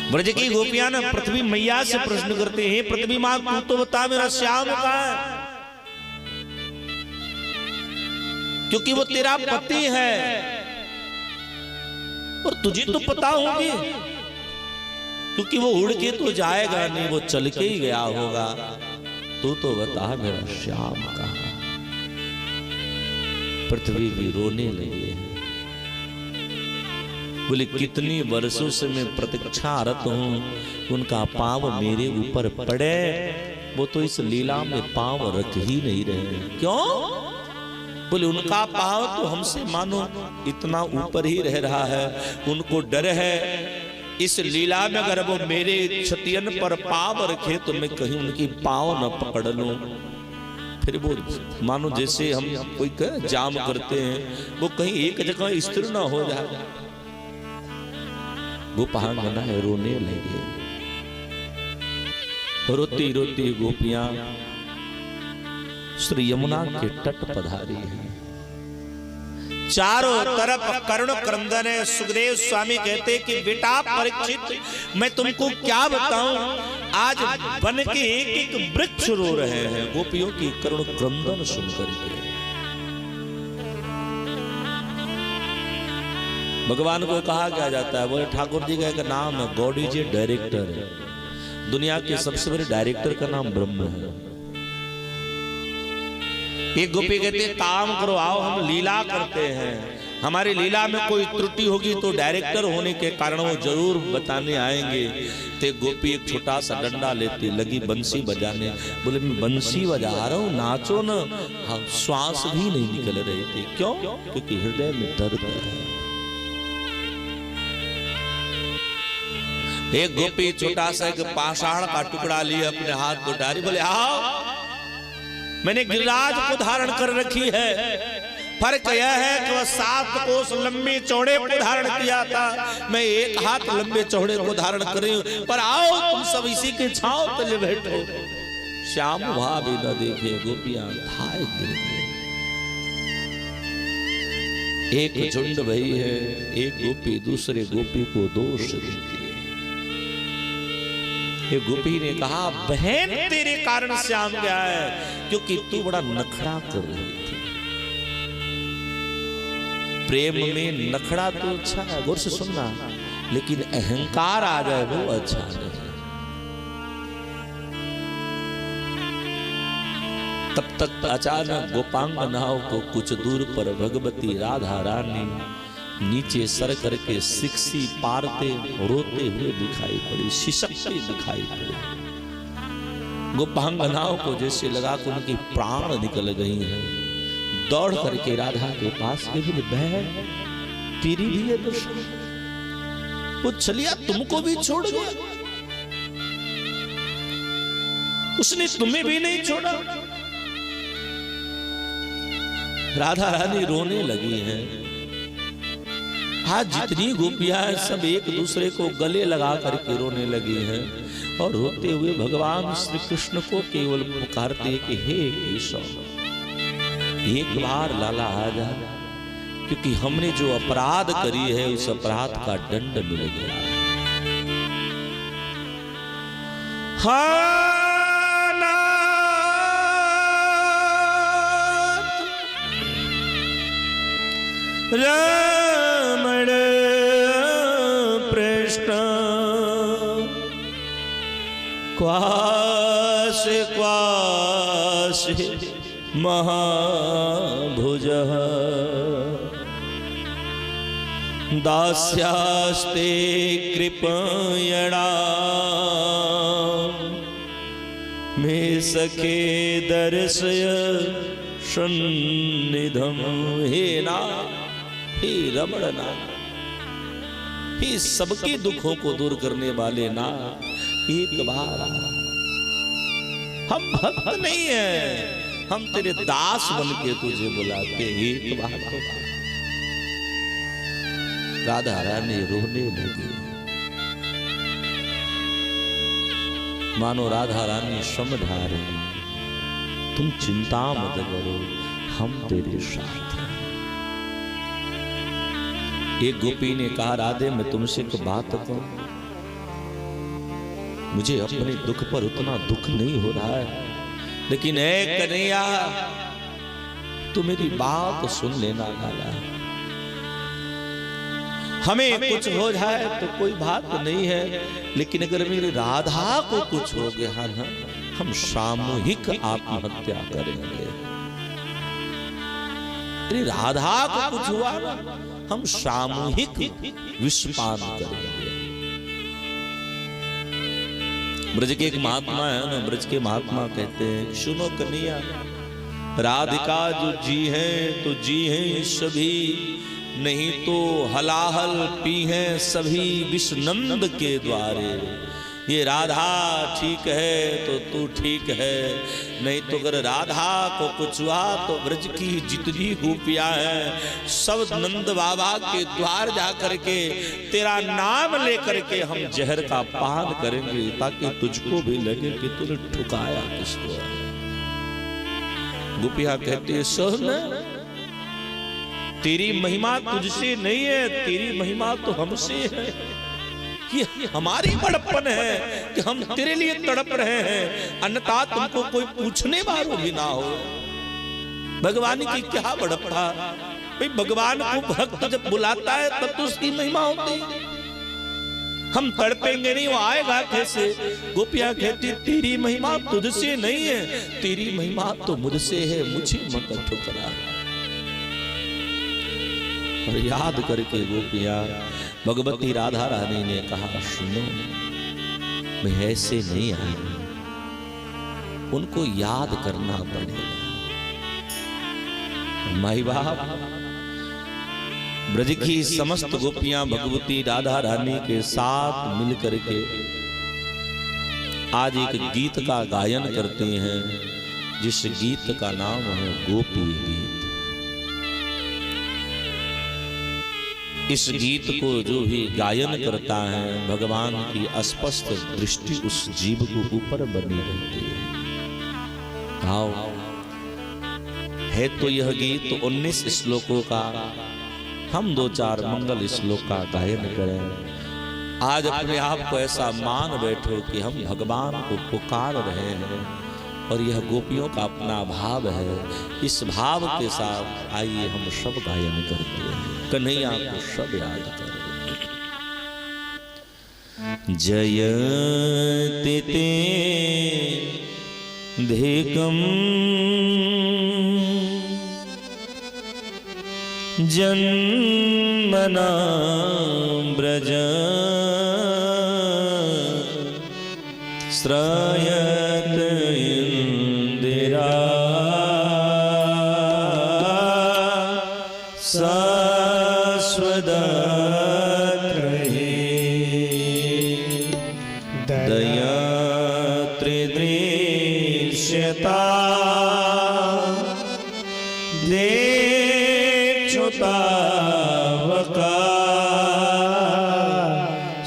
S1: ब्रज की गोपियां ने पृथ्वी मैया से प्रश्न करते हैं, पृथ्वी मां तू तो बता मेरा श्याम का है, क्योंकि वो तेरा पति है और तुझे तो पता होगी, क्योंकि वो उड़ के तो जाएगा नहीं, वो चल के ही गया होगा। तू तो बता मेरा श्याम का। पृथ्वी भी रोने लगी है, बोले कितनी वर्षों से मैं प्रतीक्षारत हूं उनका पांव मेरे ऊपर पड़े, वो तो इस लीला में पांव रख ही नहीं रहे। क्यों? बोले उनका पांव तो हमसे मानो इतना ऊपर ही रह रहा है, उनको डर है इस लीला में अगर वो मेरे छतियन पर पांव रखे तो मैं कहीं उनकी पांव न पकड़ लूं। फिर वो मानो जैसे हम कोई जाम करते हैं, वो कहीं एक जगह स्थिर ना हो जाए। गोपांगना रोने लगे। रोती रोती गोपियां श्री यमुना के तट पधारी है। चारों तरफ करुण क्रंदन है। सुखदेव स्वामी कहते कि बेटा परीक्षित, मैं तुमको क्या बताऊं, आज बन के एक एक वृक्ष रो रहे हैं गोपियों की करुण क्रंदन सुनकर के। भगवान को कहा क्या जाता है, बोले ठाकुर जी का एक नाम है, गॉड इज ए डायरेक्टर। दुनिया के सबसे बड़े डायरेक्टर का नाम ब्रह्म है। एक गोपी कहते काम करो, आओ हम लीला करते हैं, हमारी लीला में कोई त्रुटि होगी तो डायरेक्टर होने के कारण वो जरूर बताने आएंगे। ते गोपी एक छोटा सा डंडा लेती लगी बंसी बजाने। बोले मैं बंसी बजा रहा हूँ, नाचो न। हाँ, श्वास भी नहीं निकल रही थी। क्यों? क्योंकि हृदय में दर्द है। एक गोपी छोटा सा एक पाषाण का टुकड़ा लिया अपने हाथ को डाली, बोले आओ मैंने गिरिराज को धारण कर रखी है। फर्क यह है कि वह 7 कोस लंबे चौड़े को धारण किया था, मैं 1 हाथ लंबे चौड़े को धारण कर रही हूं। पर आओ तुम सब इसी के छांव तले बैठो। श्याम वहां भी न देखे, गोपियां थाए गिर गई। एक झुंड भई है, एक गोपी दूसरे गोपी को दोष देती है। एक गोपी ने कहा, बहन तेरे कारण श्याम गया है, क्योंकि तू बड़ा नखरा कर रही थी। प्रेम में नखरा तो अच्छा है, गौर से सुनना, लेकिन अहंकार आ जाए वो अच्छा नहीं। तब तक अचानक गोपांगनाओं को कुछ दूर पर भगवती राधा रानी नीचे सर करके सिक्सी पारते रोते हुए दिखाई पड़ी, सिसकते दिखाई पड़ी। गोपांगनाओं को जैसे लगा कि उनकी प्राण निकल गई हैं। दौड़ करके राधा के पास गई, बोले बहन तेरी भी है दशा, वो चलिया तुमको भी छोड़ गया, उसने तुम्हें भी नहीं छोड़ा। राधा रानी रोने लगी हैं। आज जितनी गोपियां हैं सब एक दूसरे को गले लगा करके रोने लगी हैं और रोते हुए भगवान श्री कृष्ण को केवल पुकारते कि हे केशव, एक बार लाला आ जा, क्योंकि हमने जो अपराध करी है उस अपराध का दंड मिल गया। रमण प्रश्न क्वास क्वास महाभुजः दास्यास्ते कृपयणा मे सखे दर्शय सन्निधम। हे ना, हे रमणना, हे सबके दुखों को दूर करने वाले ना, एक बार हम भक्त नहीं हैं, हम तेरे दास बन के तुझे बुलाते, एक बार तो। राधा रानी रोने लगी, मानो राधा रानी समझा रही, तुम चिंता मत करो, हम तेरे साथ हैं। एक गोपी ने कहा, राधे मैं तुमसे एक बात कहूं, मुझे अपने दुख पर उतना दुख नहीं हो रहा है, लेकिन ऐ कन्हैया तू मेरी बात सुन लेना लाला। हमें कुछ हो जाए तो कोई बात नहीं है, लेकिन अगर मेरी राधा को कुछ हो गया ना, हम सामूहिक आत्महत्या करेंगे। तेरी राधा को कुछ हुआ ना, हम सामूहिक विषपान करेंगे। ब्रज के एक महात्मा है ना, ब्रज के महात्मा कहते हैं, सुनो कन्हैया, राधिका जो जी हैं तो जी हैं सभी, नहीं तो हलाहल पी हैं सभी विष्णुनंद के द्वारे। ये राधा ठीक है तो तू ठीक है, नहीं तो अगर राधा को कुछ हुआ तो ब्रज की जितनी गोपियां हैं सब नंद बाबा के द्वार जा करके तेरा नाम लेकर के हम जहर का पान करेंगे, ताकि तुझको भी लगे कि तूने ठुकाया किसको। गोपियां कहती है, सोहना तेरी महिमा तुझसे नहीं है, तेरी महिमा तो हमसे है। ये हमारी बड़प्पन है कि हम तेरे लिए तड़प रहे हैं, अन्यथा तुमको कोई पूछने वालों भी ना हो। भगवान की क्या बड़प्पा, भाई भगवान को भक्त जब बुलाता है तब तो उसकी महिमा होती है। हम तड़पेंगे नहीं, वो आएगा कैसे। गोपियां कहती, तेरी महिमा तुझसे नहीं है, तेरी महिमा तो मुझसे है, मुझे मत ठुकरा। और याद करके गोपियां भगवती राधा रानी ने कहा, सुनो मैं ऐसे नहीं आई, उनको याद करना पड़ेगा। माई बाप ब्रज की समस्त गोपियां भगवती राधा रानी के साथ मिलकर के आज एक गीत का गायन करते हैं, जिस गीत का नाम है गोपी गीत। इस गीत को जो भी गायन करता है, भगवान की स्पष्ट दृष्टि उस जीव को ऊपर बनी रहती है। है तो यह गीत 19 श्लोकों का, हम दो चार मंगल श्लोक का गायन करें। आज अपने आप को ऐसा मान बैठो कि हम भगवान को पुकार रहे हैं और यह गोपियों का अपना भाव है। इस भाव के साथ आइए हम सब गायन करते हैं, कन्हैया को सब याद करें। जयति ते धिकम् जन्मना ब्रज श्रयत इंदिरा दया त्रिदृश्यता देखुतावका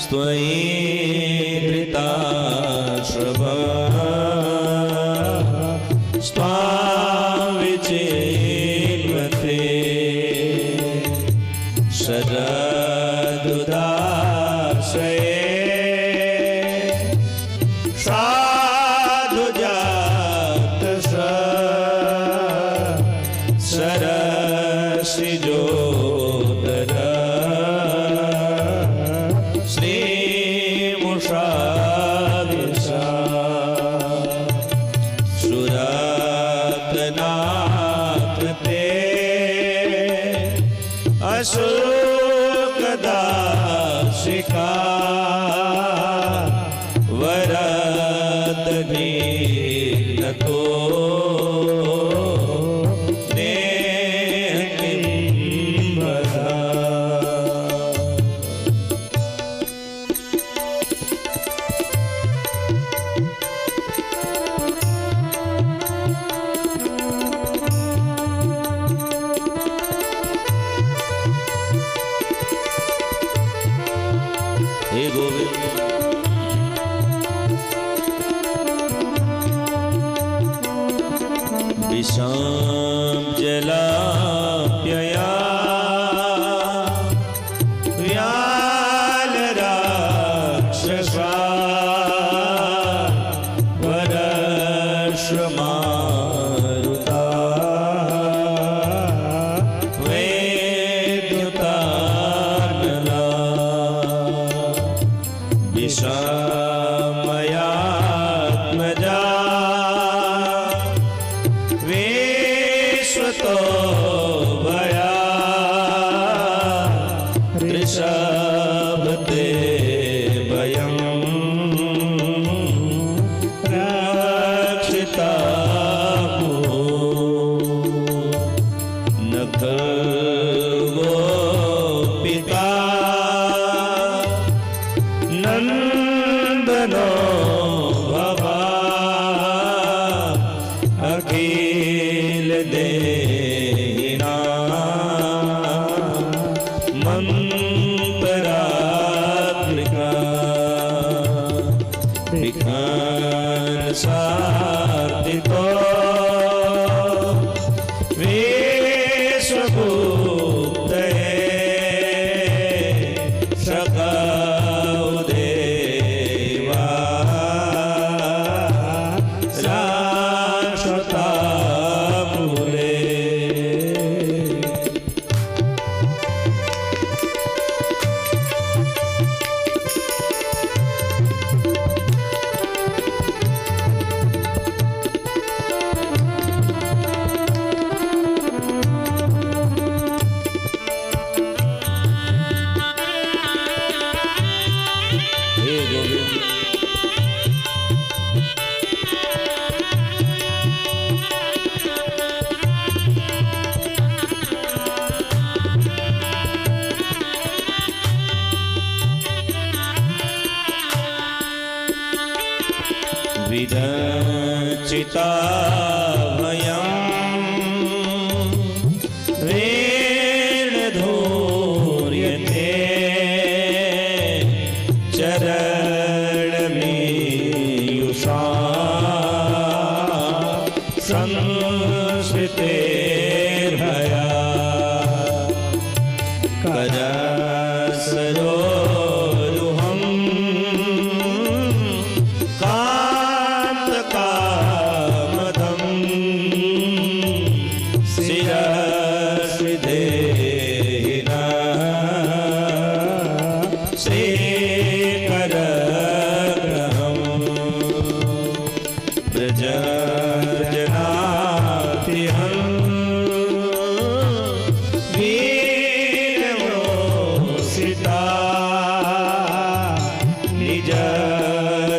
S1: स्वयंधृता श्रव स्वाविचेन्वते शरदुदाशये सरसिजोदर श्रीमुषादिशा सुरतनाकृते अशोकदाशिका वरदनीनतो विषां जलाप्यया व्यालराक्षसा वरश्रमारुता वेदुतार्नला विषामयात्मजा विश्वतो भया ऋषभते भयं रक्षिता न खगो पिता नंदनो भवा अखिल देना मंत्रात्मिका विज्ञान सार्थितो विश्वभूतये सखाउदेवा शाश्वता विरचिता भयं वेणधूर्यते चरणमीयुषा संस्कृतेर्भया श्रीकर ग्रहम् व्रजनातिहं वीरमोसिता निज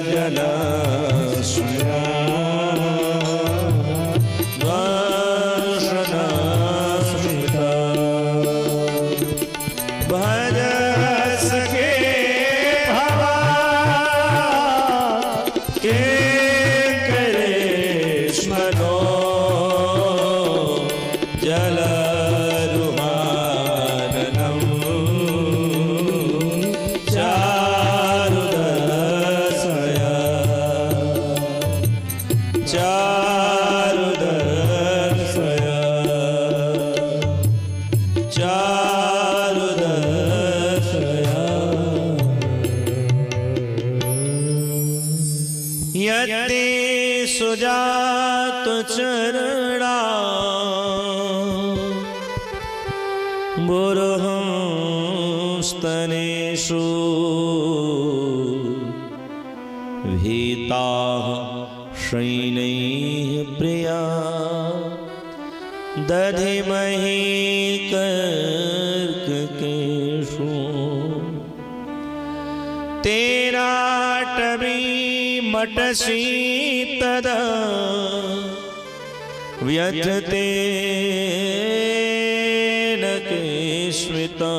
S1: जन स्मरा दर्शन स्मृता भज सके भवा के करे स्मरो जलरुहाननं चारुदशया चारुदशया चारुदशया यते सुजात चरणा बुर्हंस्तनेषु भीताः शयनैः प्रिया दधिमहि कर्ककेषु तेनाटवी मटसी तदा व्यथते न केष्मिता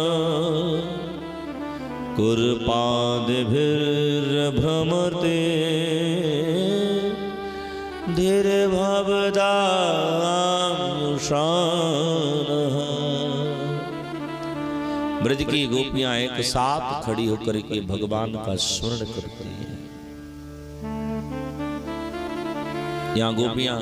S1: कुर्पादिभिर्भ्रमते धीर्भवदानुषानः। ब्रज की गोपियां एक साथ खड़ी होकर के भगवान का स्मरण करती हैं। यहाँ गोपियां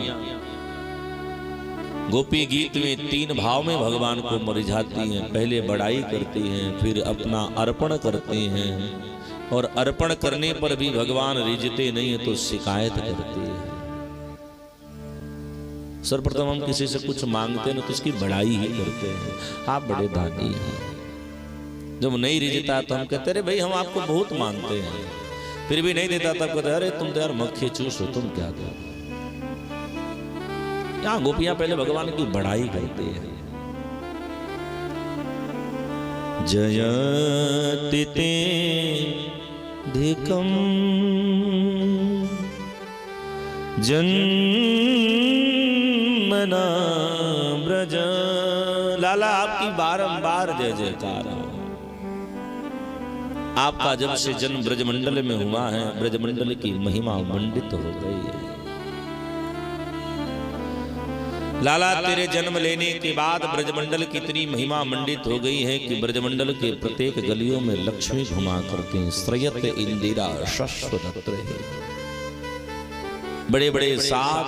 S1: गोपी गीत में तीन भाव में भगवान को मरिझाती हैं। पहले बड़ाई करती हैं, फिर अपना अर्पण करती हैं, और अर्पण करने पर भी भगवान रिझते नहीं है तो शिकायत करती है। सर्वप्रथम हम किसी से कुछ मांगते हैं तो उसकी बड़ाई ही करते हैं, आप बड़े दानी हैं। जब नहीं रिझता तो हम कहते अरे भाई हम आपको बहुत मानते हैं, फिर भी नहीं देता तब कहते अरे तुम तो यार मक्खी चूस हो, तुम क्या दो। यहाँ गोपियां पहले भगवान की बड़ाई करती है। जयति ते धिकम जन्मना ब्रज। लाला आपकी बारंबार जय जयकार। आपका जब से जन्म ब्रजमंडल में हुआ है, ब्रजमंडल की महिमा मंडित हो गई है। लाला तेरे जन्म लेने के बाद ब्रजमंडल की इतनी महिमा मंडित हो गई है कि ब्रजमंडल के प्रत्येक गलियों में लक्ष्मी घुमा करके श्रयत इंदिरा शश्वदत्र है। बड़े बड़े साध,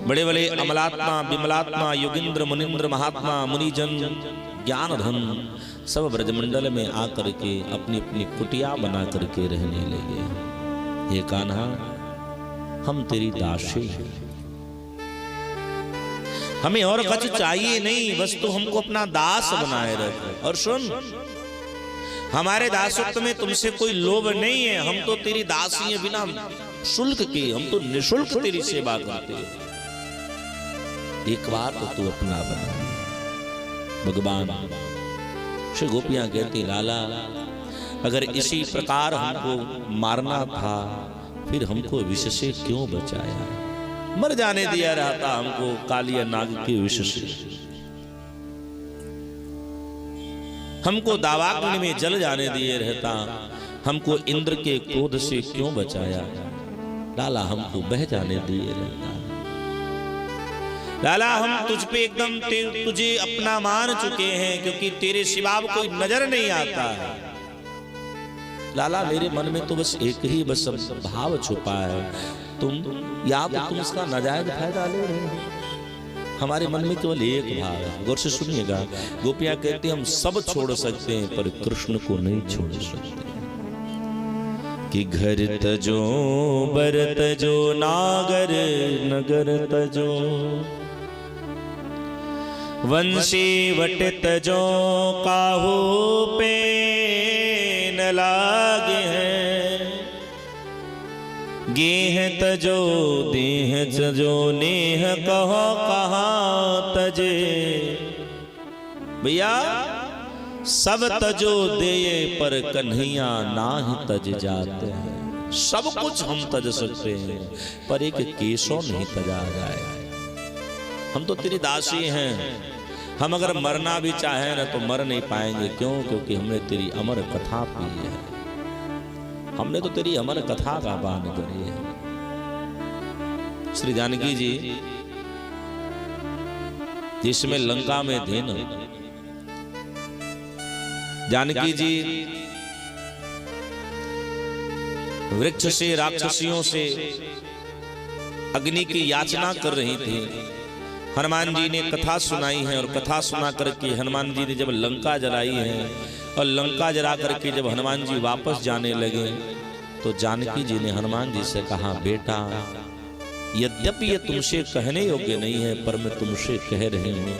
S1: बड़े बड़े अमलात्मा, विमलात्मा, योगिंद्र, मुनिंद्र, महात्मा, मुनिजन, ज्ञान धन सब ब्रजमंडल में आकर के अपनी अपनी कुटिया बना करके रहने लगे। ये कान्हा हम तेरी दासी हैं, हमें और कुछ चाहिए नहीं, बस तू हमको अपना दास बनाए रख। और सुन, हमारे दासत्व में तुमसे कोई लोभ नहीं है, हम तो तेरी दासी हैं बिना शुल्क के, हम तो निशुल्क तेरी सेवा करते हैं। एक बार तो तू अपना बना। भगवान श्री गोपियां कहती लाला अगर इसी प्रकार हमको मारना था फिर हमको विष से क्यों बचाया, मर जाने दिया रहता हमको कालिया नाग के विष से, हमको दावाग्नि में जल जाने दिए रहता, हमको इंद्र के क्रोध से क्यों बचाया। लाला हमको बह जाने दिए रहता। लाला हम तुझ पे एकदम तुझे अपना मान चुके हैं, क्योंकि तेरे सिवा कोई नजर नहीं आता है। लाला मेरे मन में तो बस एक ही बस भाव छुपा है, तुम या तो तुम इसका नाजायज फायदा ले रहे हो। हमारे मन में केवल एक भाव है। गौर से सुनिएगा, गोपियां कहती हम सब छोड़ सकते हैं पर कृष्ण को नहीं छोड़ सकते। कि घर तजो बर तजो नागर नगर तजो, वंशी वट तजो काहू पे लागे हैं। गेह तजो देह तजो नेह कहो कहाँ तजे। भैया सब तजो दे पर कन्हैया नाहि तज जाते हैं। सब कुछ हम तज सकते हैं पर एक केशव नहीं तजा जाए। हम तो तेरी दासी हैं, हम अगर मरना भी चाहें ना तो मर नहीं पाएंगे। क्यों? क्योंकि हमने तेरी अमर कथा पी है, हमने तो तेरी अमर कथा का पान करी है। श्री जानकी जी जिसमें लंका में थे ना, जानकी जी वृक्ष से राक्षसियों से अग्नि की याचना कर रही थी। हनुमान जी ने कथा सुनाई है और कथा सुना करके हनुमान जी ने जब लंका जलाई है और लंका जला करके जब हनुमान जी वापस जाने लगे तो जानकी जी ने हनुमान जी से कहा, बेटा यद्यपि ये तुमसे कहने योग्य नहीं है पर मैं तुमसे कह रही हूँ,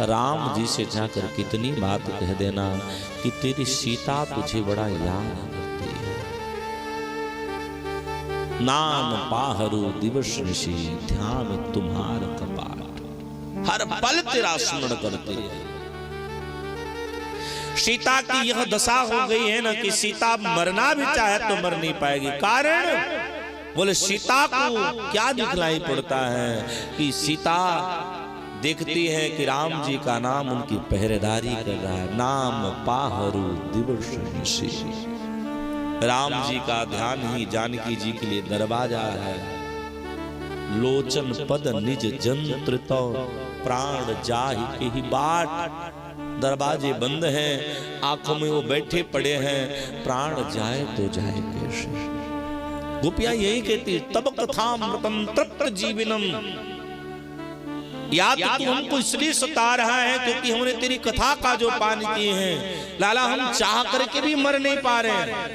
S1: राम जी से जाकर कितनी बात कह देना कि तेरी सीता तुझे बड़ा याद करती है। नाम पाहरू दिवस ऋषि ध्यान तुम्हार कपाट, हर पल तेरा स्मरण करती है। सीता की यह दशा हो गई है ना कि सीता मरना भी चाहे तो मर नहीं पाएगी। कारण बोले सीता को क्या दिखलाई पड़ता है कि सीता देखती है कि राम जी का नाम उनकी पहरेदारी कर रहा है। नाम पाहरू दिवस ऋषि, राम जी का ध्यान ही जानकी जी के लिए दरवाजा है। लोचन पद निज जंत्र तो प्राण जाहि के ही बाट, दरवाजे बंद हैं, आंखों में वो बैठे पड़े हैं, प्राण जाए तो जाए कैसे। गोपियां यही कहती, तब कथामृतम तृप्त जीवनम, या तो तू हमको इसलिए सता रहा है क्योंकि हमने तेरी कथा का जो पान किए हैं लाला, हम चाह करके भी मर नहीं पा रहे हैं।